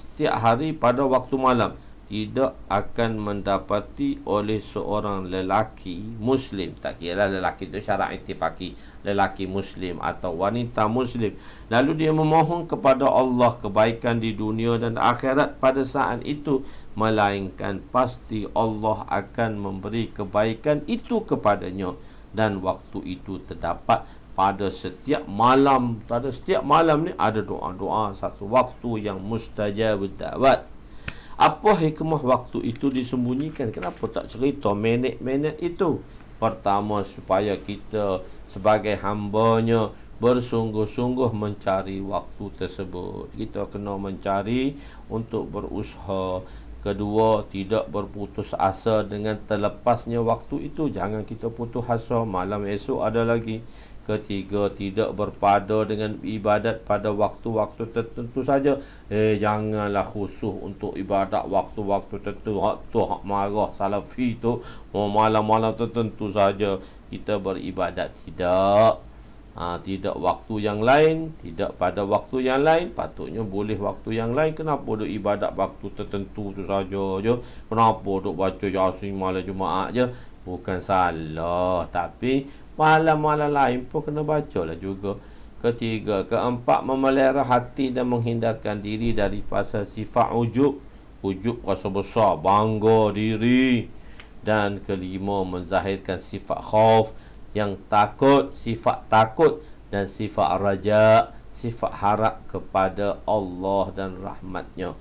pada waktu malam tidak akan mendapati oleh seorang lelaki Muslim, tak kira lelaki itu syarat ittifaqi, lelaki Muslim atau wanita Muslim, lalu dia memohon kepada Allah kebaikan di dunia dan akhirat pada saat itu, melainkan pasti Allah akan memberi kebaikan itu kepadanya, dan waktu itu terdapat pada setiap malam. Pada setiap malam ni ada doa-doa, satu waktu yang mustajab da'wat. Apa hikmah waktu itu disembunyikan? Kenapa tak cerita minit-minit itu? Pertama, supaya kita sebagai hambanya bersungguh-sungguh mencari waktu tersebut. Kita kena mencari untuk berusaha. Kedua, tidak berputus asa dengan terlepasnya waktu itu. Jangan kita putus asa, malam esok ada lagi. Ketiga, tidak berpada dengan ibadat pada waktu-waktu tertentu saja. Janganlah khusus untuk ibadat waktu-waktu tertentu. Hak tu hak marah salafi tu, malam-malam tertentu saja kita beribadat. Tidak. Tidak waktu yang lain, tidak pada waktu yang lain. Patutnya boleh waktu yang lain. Kenapa duk ibadat waktu tertentu tu saja je? Kenapa duk baca Yasin malam Jumaat je? Bukan salah, tapi malam-malam lain pun kena bacalah juga. Ketiga, keempat, memelihara hati dan menghindarkan diri dari fasa sifat ujub. Ujub rasa besar, bangga diri. Dan kelima, menzahirkan sifat khauf, yang takut, sifat takut, dan sifat raja, sifat harap kepada Allah dan rahmatnya.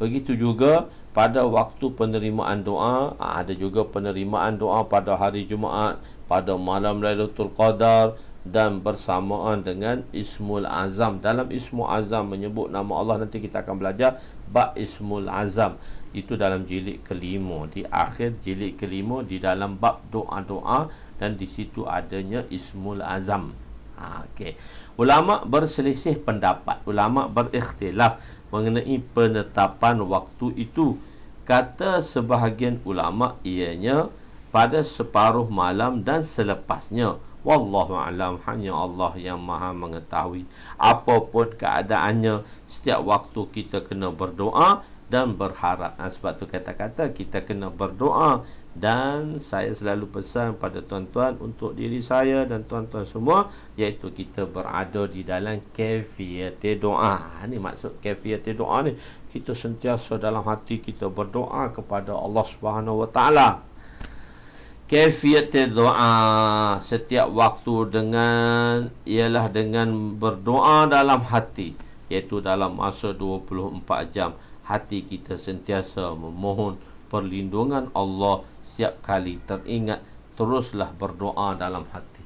Begitu juga pada waktu penerimaan doa. Ada juga penerimaan doa pada hari Jumaat, pada malam Lailatul Qadar, dan bersamaan dengan Ismul Azam. Dalam Ismul Azam menyebut nama Allah, nanti kita akan belajar bab Ismul Azam. Itu dalam jilid kelima, di akhir jilid kelima, di dalam bab doa-doa, dan di situ adanya Ismul Azam. Okey. Ulama berselisih pendapat, ulama berikhtilaf mengenai penetapan waktu itu. Kata sebahagian ulama ianya pada separuh malam dan selepasnya. Wallahu alam, hanya Allah yang maha mengetahui. Apapun keadaannya, setiap waktu kita kena berdoa dan berharap. Sebab tu kata-kata kita kena berdoa. Dan saya selalu pesan pada tuan-tuan untuk diri saya dan tuan-tuan semua, iaitu kita berada di dalam kafiyat doa. Ini maksud kafiyat doa ni, kita sentiasa dalam hati kita berdoa kepada Allah Subhanahu Wa Taala. Kafiyat doa setiap waktu ialah dengan berdoa dalam hati, iaitu dalam masa 24 jam hati kita sentiasa memohon perlindungan Allah. Setiap kali teringat, teruslah berdoa dalam hati.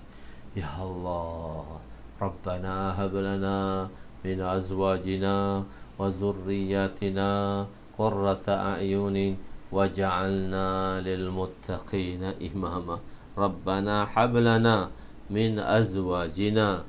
Ya Allah, Rabbana hablana min azwajina wa zurriyatina qurrata a'yunin waj'alna lil muttaqina imama. Rabbana hablana min azwajina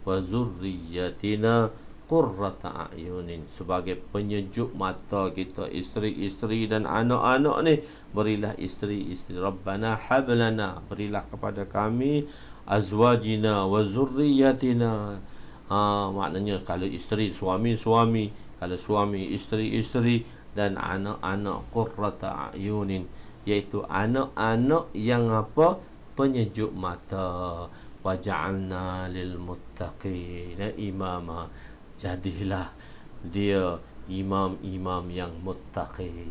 wa zurriyatina qurrata a'yunin, sebagai penyejuk mata kita, isteri-isteri dan anak-anak ni, berilah isteri-isteri. Rabbana hablana, berilah kepada kami, azwajina wa zurriyatina. Maknanya kalau isteri suami-suami, kalau suami isteri-isteri, dan anak-anak qurrata a'yunin, iaitu anak-anak yang apa? Penyejuk mata. Waja'alna lil muttaqina imama, jadilah dia imam-imam yang muttaqi.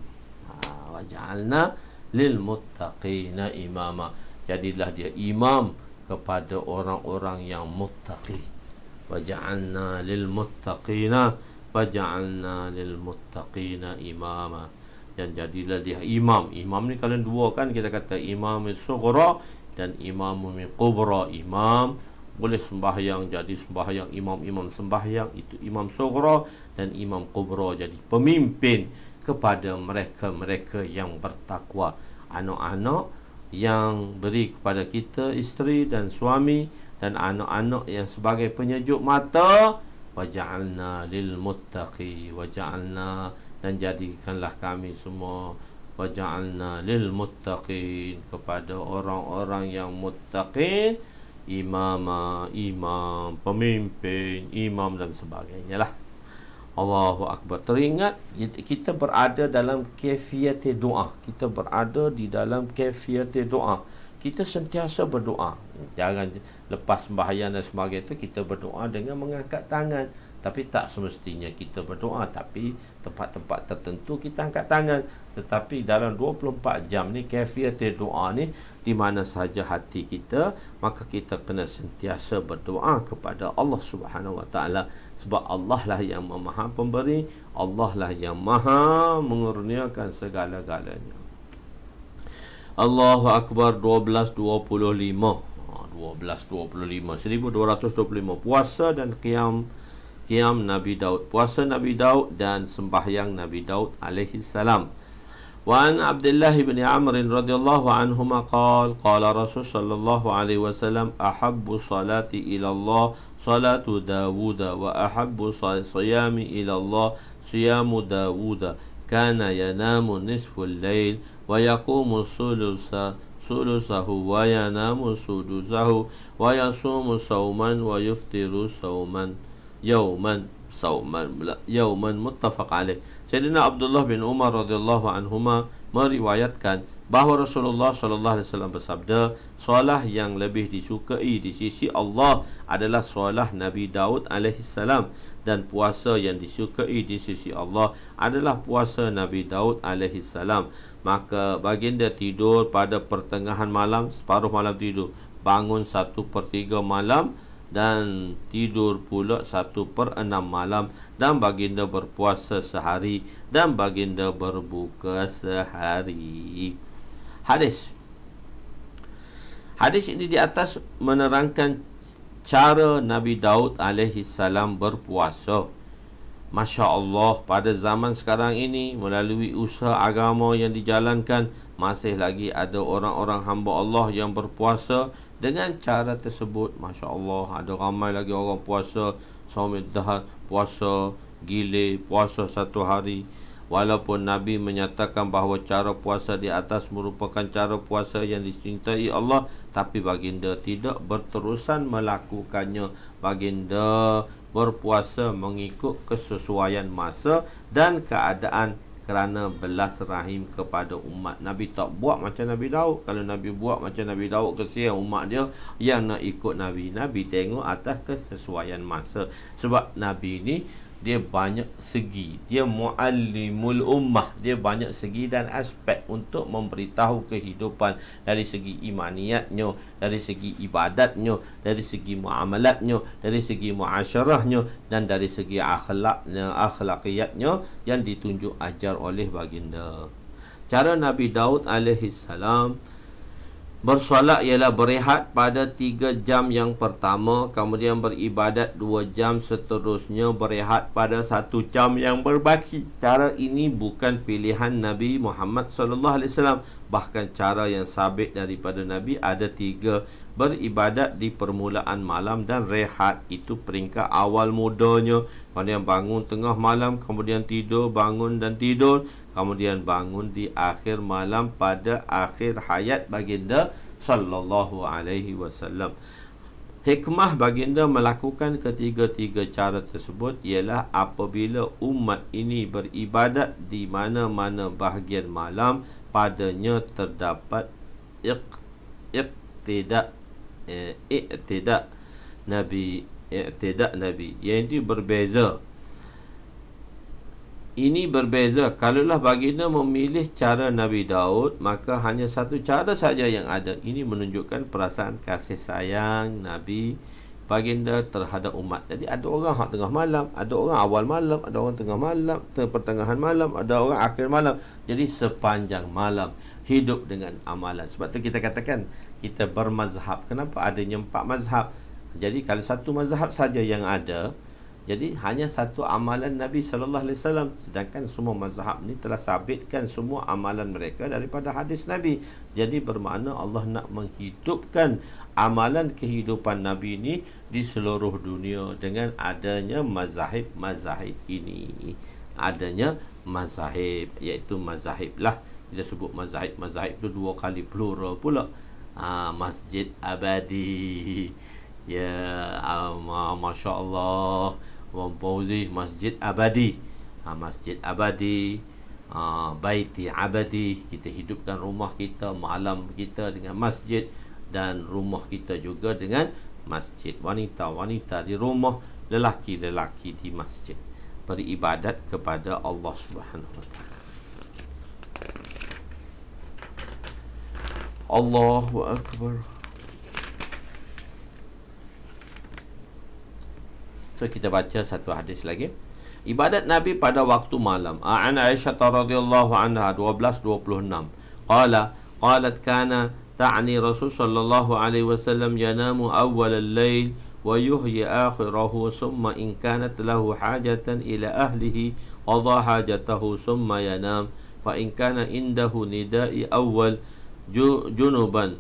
Waja'alna lil muttaqina imama, jadilah dia imam kepada orang-orang yang muttaqi. Waja'alna lil muttaqina imama, dan jadilah dia imam. Imam ni kalian dua kan, kita kata imam sughra dan imam kubra. Imam boleh sembahyang jadi sembahyang, imam-imam sembahyang itu imam sughra dan imam kubra, jadi pemimpin kepada mereka-mereka yang bertakwa. Anak-anak yang beri kepada kita isteri dan suami, dan anak-anak yang sebagai penyejuk mata. Waja'alna lil muttaqi waja'alna, dan jadikanlah kami semua waja'alna lil muttaqin, kepada orang-orang yang muttaqin, imam, pemimpin, imam dan sebagainya lah. Allahu Akbar. Teringat kita berada dalam kaifiat doa. Kita berada di dalam kaifiat doa. Kita sentiasa berdoa. Jangan lepas sembahyang dan sebagainya itu kita berdoa dengan mengangkat tangan. Tapi tak semestinya kita berdoa. Tapi tempat-tempat tertentu kita angkat tangan. Tetapi dalam 24 jam ni, kaifiat doa ni, di mana saja hati kita, maka kita kena sentiasa berdoa kepada Allah Subhanahu Wa Taala, sebab Allah lah yang Maha Pemberi, Allah lah yang Maha mengurniakan segala-galanya. Allahu Akbar. 1225 1225 puasa dan qiyam Nabi Daud, puasa Nabi Daud dan sembahyang Nabi Daud alaihi salam. Wa an Abdullah bin Amr radhiyallahu anhuma qala Rasul sallallahu alaihi wasallam, ahabbu salati ila Allah salatu Dawud wa ahabbu siyami ila Allah siyamu Dawud, kana yanamu nisful lail wa yaqumu sulusahu wa yanamu sudusahu wa yasumu sauman wa yuftiru yauman muttafaq alaih. Sayyidina Abdullah bin Umar radhiyallahu anhuma meriwayatkan bahawa Rasulullah sallallahu alaihi wasallam bersabda, solah yang lebih disukai di sisi Allah adalah solah Nabi Daud alaihi salam, dan puasa yang disukai di sisi Allah adalah puasa Nabi Daud alaihi salam. Maka baginda tidur pada pertengahan malam, separuh malam tidur, bangun 1/3 malam, dan tidur pula 1/6 malam, dan baginda berpuasa sehari, dan baginda berbuka sehari. Hadis ini di atas menerangkan cara Nabi Daud alaihi salam berpuasa. Masya Allah, pada zaman sekarang ini, melalui usaha agama yang dijalankan, masih lagi ada orang-orang hamba Allah yang berpuasa dengan cara tersebut. Masya Allah, ada ramai lagi orang puasa saum dahar, puasa gile, puasa 1 hari. Walaupun Nabi menyatakan bahawa cara puasa di atas merupakan cara puasa yang dicintai Allah, tapi baginda tidak berterusan melakukannya. Baginda berpuasa mengikut kesesuaian masa dan keadaan, kerana belas rahim kepada umat. Nabi tak buat macam Nabi Daud. Kalau Nabi buat macam Nabi Daud, kesian umat dia yang nak ikut Nabi. Nabi tengok atas kesesuaian masa. Sebab Nabi ni dia banyak segi, dia muallimul ummah, dia banyak segi dan aspek untuk memberitahu kehidupan, dari segi imaniyatnya, dari segi ibadatnya, dari segi muamalatnya, dari segi muasyarahnya, dan dari segi akhlakiyatnya yang ditunjuk ajar oleh baginda. Cara Nabi Daud alaihi salam bersolat ialah berehat pada 3 jam yang pertama, kemudian beribadat 2 jam, seterusnya berehat pada 1 jam yang berbaki. Cara ini bukan pilihan Nabi Muhammad sallallahu alaihi wasallam, bahkan cara yang sabit daripada Nabi ada 3: beribadat di permulaan malam dan rehat, itu peringkat awal mudanya, kemudian bangun tengah malam, kemudian tidur, bangun dan tidur, kemudian bangun di akhir malam pada akhir hayat baginda sallallahu alaihi wasallam. Hikmah baginda melakukan ketiga-tiga cara tersebut ialah apabila umat ini beribadat di mana-mana bahagian malam, padanya terdapat iktidak Nabi, iaitu berbeza. Ini berbeza. Kalaulah baginda memilih cara Nabi Daud, maka hanya satu cara saja yang ada. Ini menunjukkan perasaan kasih sayang Nabi baginda terhadap umat. Jadi ada orang hak tengah malam, ada orang awal malam, ada orang tengah malam, pertengahan malam, ada orang akhir malam. Jadi sepanjang malam hidup dengan amalan. Sebab tu kita katakan kita bermazhab. Kenapa adanya 4 mazhab? Jadi kalau satu mazhab saja yang ada, jadi hanya satu amalan Nabi sallallahu alaihi wasallam, sedangkan semua mazhab ni telah sabitkan semua amalan mereka daripada hadis Nabi. Jadi bermakna Allah nak menghidupkan amalan kehidupan Nabi ni di seluruh dunia dengan adanya mazahib-mazahib ini. Adanya mazahib, iaitu mazahib lah. Kita sebut mazahib tu dua kali plural pula. Masjid Abadi. Ya, Masya Allah, Fauzi, Masjid Abadi. Masjid Abadi, Baiti Abadi. Kita hidupkan rumah kita, malam kita dengan masjid, dan rumah kita juga dengan masjid. Wanita-wanita di rumah, lelaki-lelaki di masjid, beribadat kepada Allah Subhanahu wa taala. Allahu Akbar. So kita baca satu hadis lagi. Ibadat Nabi pada waktu malam. An Aisyah radhiyallahu anha 12:26. Qalat kana ta'ni Rasul sallallahu alaihi wasallam yanamu awwal al-lail wa yuhyi akhirahu thumma in kanat lahu hajatan ila ahlihi qadha hajatahu thumma yanam fa in kana indahu nida'i awwal junuban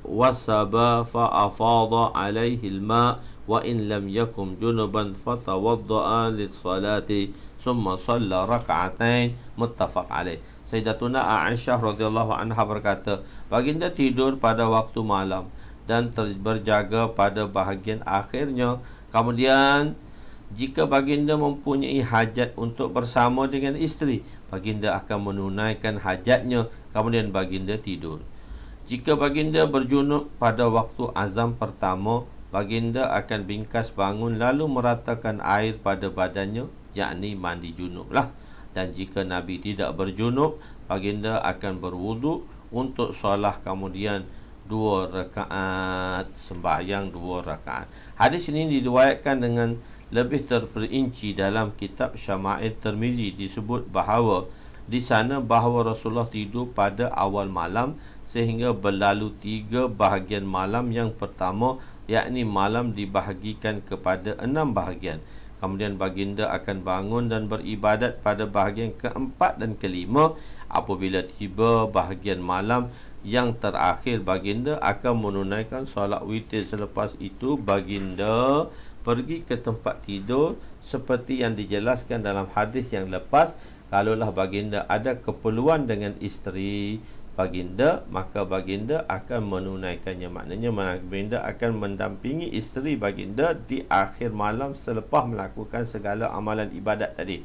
wasaba fa afada alaihi al-ma' wa in lam yakum junuban fatawadda'a lis-salati thumma shalla rak'atain, muttafaq alaih. Sayyidatuna Aisyah radhiyallahu anha berkata, baginda tidur pada waktu malam dan berjaga pada bahagian akhirnya. Kemudian jika baginda mempunyai hajat untuk bersama dengan isteri, baginda akan menunaikan hajatnya, kemudian baginda tidur. Jika baginda berjunub pada waktu azam pertama, baginda akan bingkas bangun lalu meratakan air pada badannya, yakni mandi junub lah. Dan jika Nabi tidak berjunub, baginda akan berwuduk untuk solat, kemudian 2 rakaat, sembahyang 2 rakaat. Hadis ini diriwayatkan dengan lebih terperinci dalam kitab Syama'il Tirmizi. Disebut bahawa di sana bahawa Rasulullah tidur pada awal malam sehingga berlalu 3 bahagian malam. Yang pertama, yakni malam dibahagikan kepada 6 bahagian. Kemudian baginda akan bangun dan beribadat pada bahagian keempat dan kelima. Apabila tiba bahagian malam yang terakhir, baginda akan menunaikan solat witir. Selepas itu baginda pergi ke tempat tidur seperti yang dijelaskan dalam hadis yang lepas. Kalaulah baginda ada keperluan dengan isteri baginda, maka baginda akan menunaikannya. Maknanya baginda akan mendampingi isteri baginda di akhir malam selepas melakukan segala amalan ibadat tadi.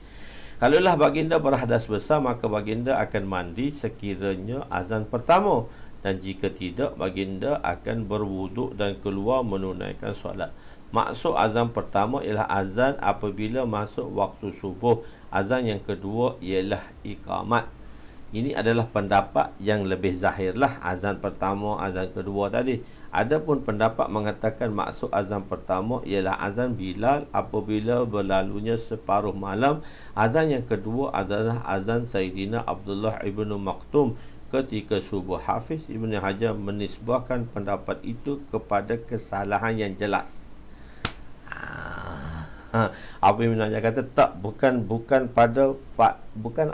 Kalaulah baginda berhadas besar, maka baginda akan mandi sekiranya azan pertama, dan jika tidak, baginda akan berwuduk dan keluar menunaikan solat. Maksud azan pertama ialah azan apabila masuk waktu subuh. Azan yang kedua ialah iqamat. Ini adalah pendapat yang lebih zahir lah, azan pertama, azan kedua tadi. Adapun pendapat mengatakan maksud azan pertama ialah azan Bilal apabila berlalunya separuh malam. Azan yang kedua adalah azan Sayyidina Abdullah ibn Maktum ketika subuh. Hafiz Ibn Hajar menisbahkan pendapat itu kepada kesalahan yang jelas. Apa yang Hajar kata tak, bukan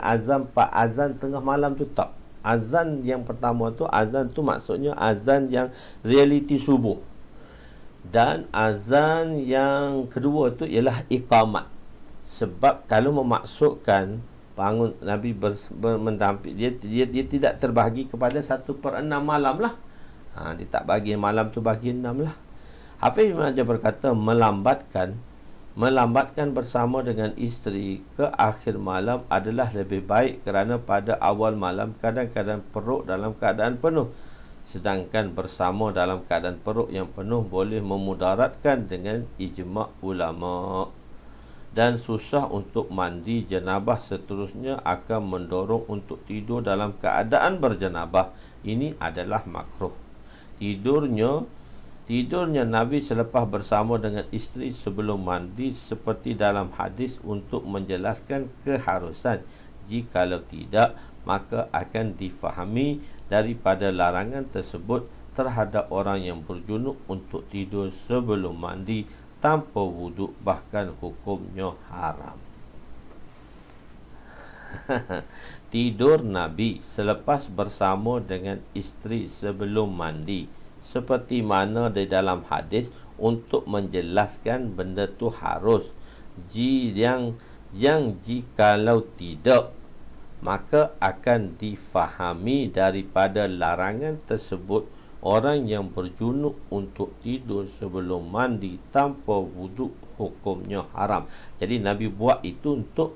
azan tengah malam tu, tak. Azan yang pertama tu, azan tu maksudnya azan yang realiti subuh. Dan azan yang kedua tu ialah iqamat. Sebab kalau memaksudkan bangun Nabi mendamping dia tidak terbahagi kepada 1/6 malam lah. Dia tak bagi malam tu, bagi 6 lah. Hafiz Ibn Hajar berkata melambatkan bersama dengan isteri ke akhir malam adalah lebih baik, kerana pada awal malam kadang-kadang perut dalam keadaan penuh, sedangkan bersama dalam keadaan perut yang penuh boleh memudaratkan dengan ijma' ulama. Dan susah untuk mandi janabah, seterusnya akan mendorong untuk tidur dalam keadaan berjanabah. Ini adalah makruh. Tidurnya Nabi selepas bersama dengan isteri sebelum mandi seperti dalam hadis untuk menjelaskan keharusan. Jikalau tidak, maka akan difahami daripada larangan tersebut terhadap orang yang berjunub untuk tidur sebelum mandi tanpa wuduk, bahkan hukumnya haram. Tidur Nabi selepas bersama dengan isteri sebelum mandi, seperti mana di dalam hadis, untuk menjelaskan benda tu harus yang jikalau tidak, maka akan difahami daripada larangan tersebut, orang yang berjunub untuk tidur sebelum mandi tanpa wuduk hukumnya haram. Jadi Nabi buat itu untuk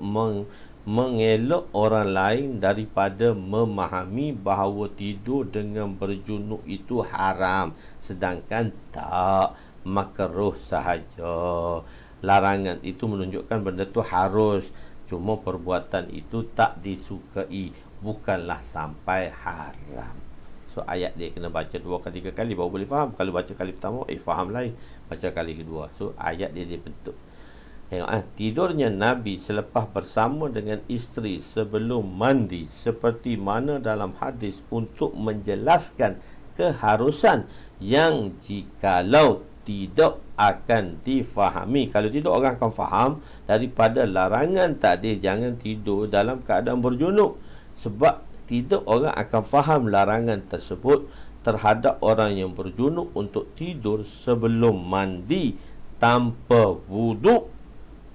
mengelak orang lain daripada memahami bahawa tidur dengan berjunub itu haram, sedangkan tak, makruh sahaja. Larangan itu menunjukkan benda tu harus, cuma perbuatan itu tak disukai, bukanlah sampai haram. So ayat dia kena baca 2 kali 3 kali baru boleh faham. Kalau baca kali pertama faham lain, baca kali kedua. So ayat dia bentuk. Tengok tidurnya Nabi selepas bersama dengan isteri sebelum mandi, seperti mana dalam hadis, untuk menjelaskan keharusan yang jikalau tidak akan difahami. Kalau tidak, orang akan faham daripada larangan tadi, jangan tidur dalam keadaan berjunub. Sebab tidak, orang akan faham larangan tersebut terhadap orang yang berjunub untuk tidur sebelum mandi tanpa wuduk,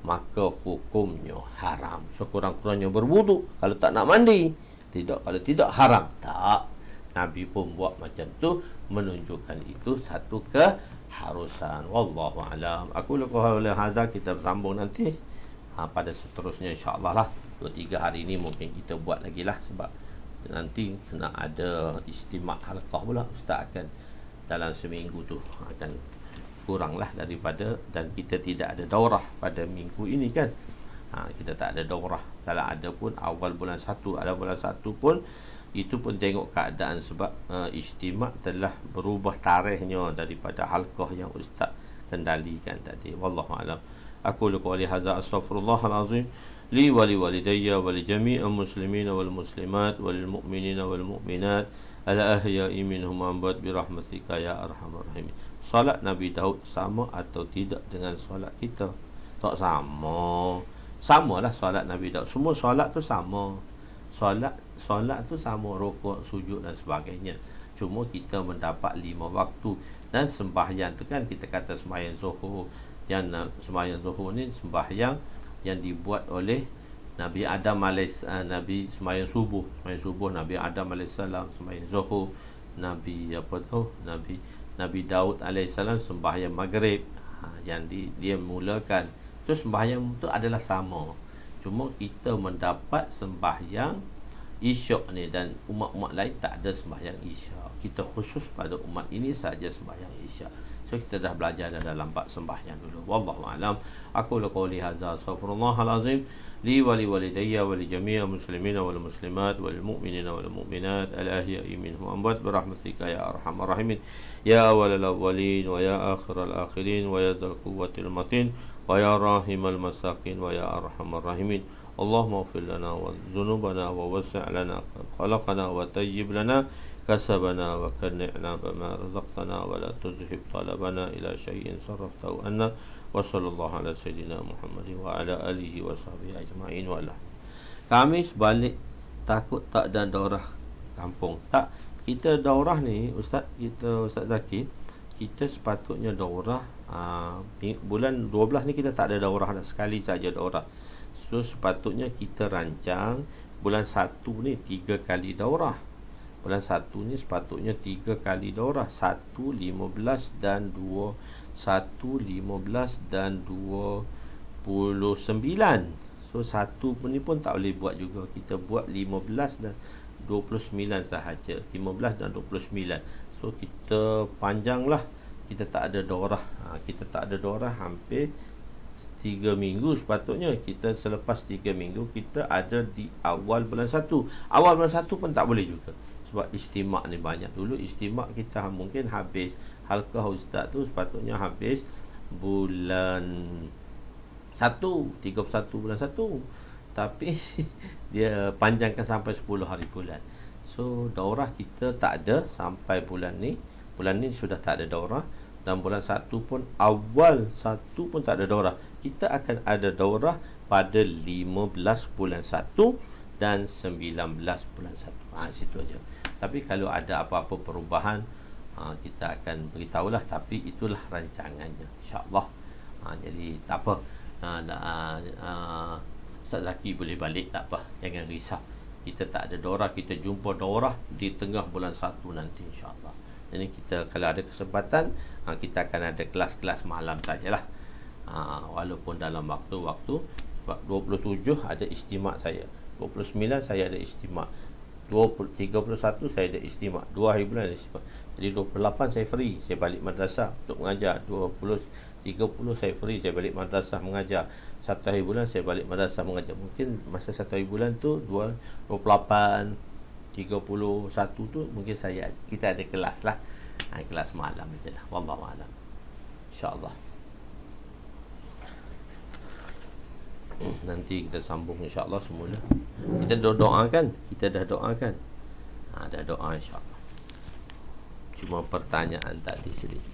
maka hukumnya haram. Sekurang-kurangnya berwuduk kalau tak nak mandi. Tidak, kalau tidak haram. Tak. Nabi pun buat macam tu, menunjukkan itu satu keharusan. Wallahu alam. Aku lakukan oleh hadza, kita bersambung nanti pada seterusnya insya-Allah lah. 2-3 hari ni mungkin kita buat lagi lah, sebab nanti kena ada istimak halaqah pula. Ustaz akan dalam seminggu tu akan kurang lah daripada, dan kita tidak ada daurah pada minggu ini kan. Kita tak ada daurah. Kalau ada pun awal bulan 1, ada bulan 1 pun, itu pun tengok keadaan, sebab istimak telah berubah tarikhnya daripada halqah yang Ustaz kendalikan tadi. Wallahu alam. Aku qouli hadza, astaghfirullahalazim li wa li walidayya wa li jami'il muslimina wal muslimat wal mu'minina wal mu'minat al ahya'i minhum amwat bi rahmatika ya arhamar rahimin. Solat Nabi Daud sama atau tidak dengan solat kita? Tak sama. Samalah solat Nabi Daud. Semua solat tu sama. Solat tu sama, rukuk, sujud dan sebagainya. Cuma kita mendapat 5 waktu. Dan sembahyang tu kan, kita kata sembahyang zuhur. Yang sembahyang zuhur ni sembahyang yang dibuat oleh Nabi Adam Nabi sembahyang subuh. Sembahyang subuh Nabi Adam alaihissalam, sembahyang zuhur Nabi Nabi Daud alaihissalam sembahyang maghrib. Yang dia mulakan. So sembahyang tu adalah sama. Cuma kita mendapat sembahyang isyak ni, dan umat-umat lain tak ada sembahyang isyak. Kita khusus pada umat ini saja sembahyang isyak. So kita dah belajar dalam bab sembahyang dulu. Wallahu alam. Aku qouli hadza, astaghfirullahalazim li wa li walidayya wa li jami'il muslimina wal muslimat wal mu'minina wal mu'minat al ahya'i minhum amwat bi rahmatika ya arhamar rahimin ya awwalal awwalin wa ya akhiral akhirin wa ya dzal quwwatil matin wa ya rahimal masakin wa ya arhamar rahimin. Allahumma ighfir lana wa dhunubana wa wasi' lana khalaqana wa tayyib lana kasabana wa kanni'na bima razaqtana wa la tuzhib talabana ila syai'in sarraftahu anna wa sallallahu ala sayyidina Muhammadin wa ala alihi wa sahbihi ajma'in wa ala. Khamis balik takut tak ada daurah kampung. Tak, kita daurah ni Ustaz Zaki, kita sepatutnya daurah bulan 12 ni kita tak ada daurah dah, sekali saja daurah. So sepatutnya kita rancang bulan 1 ni 3 kali daurah. Bulan 1 ni sepatutnya 3 kali daurah, 1, 15 dan 2, 1, 15 dan 29. So 1 pun ni pun tak boleh buat juga. Kita buat 15 dan 29 sahaja. 15 dan 29. So kita panjanglah. Kita tak ada daurah. Kita tak ada daurah hampir 3 minggu sepatutnya. Kita selepas 3 minggu kita ada di awal bulan 1. Awal bulan 1 pun tak boleh juga. Sebab istimak ni banyak. Dulu istimak kita mungkin habis, halqah ustaz tu sepatutnya habis bulan 1, 31 bulan 1. Tapi dia panjangkan sampai 10 hari bulan. So daurah kita tak ada sampai bulan ni, Bulan ni sudah tak ada daurah, dan bulan 1 pun awal 1 pun tak ada daurah. Kita akan ada daurah pada 15 bulan 1 dan 19 bulan 1. Situ aja. Tapi kalau ada apa-apa perubahan, kita akan beritahulah, tapi itulah rancangannya, insya-Allah. Jadi tak apa. Ustaz Zaki boleh balik, tak apa, jangan risau. Kita tak ada daurah, kita jumpa daurah di tengah bulan 1 nanti, insya-Allah. Jadi kita kalau ada kesempatan, kita akan ada kelas-kelas malam sajalah. Walaupun dalam waktu-waktu 27 ada istimak saya, 29 saya ada istimak, 31 saya ada istimak, 2 hari bulan ada istimak. Jadi 28 saya free, saya balik madrasah untuk mengajar. 30 saya free, saya balik madrasah mengajar. 1 hari bulan saya balik madrasah mengajar. Mungkin masa 1 hari bulan tu 28, 31 tu mungkin kita ada kelas lah. Kelas malam je lah. Wallahu a'lam. InsyaAllah. Nanti kita sambung insya-Allah semula. Kita doakan, kita dah doakan. Dah doa insya-Allah. Cuma pertanyaan tadi sedikit.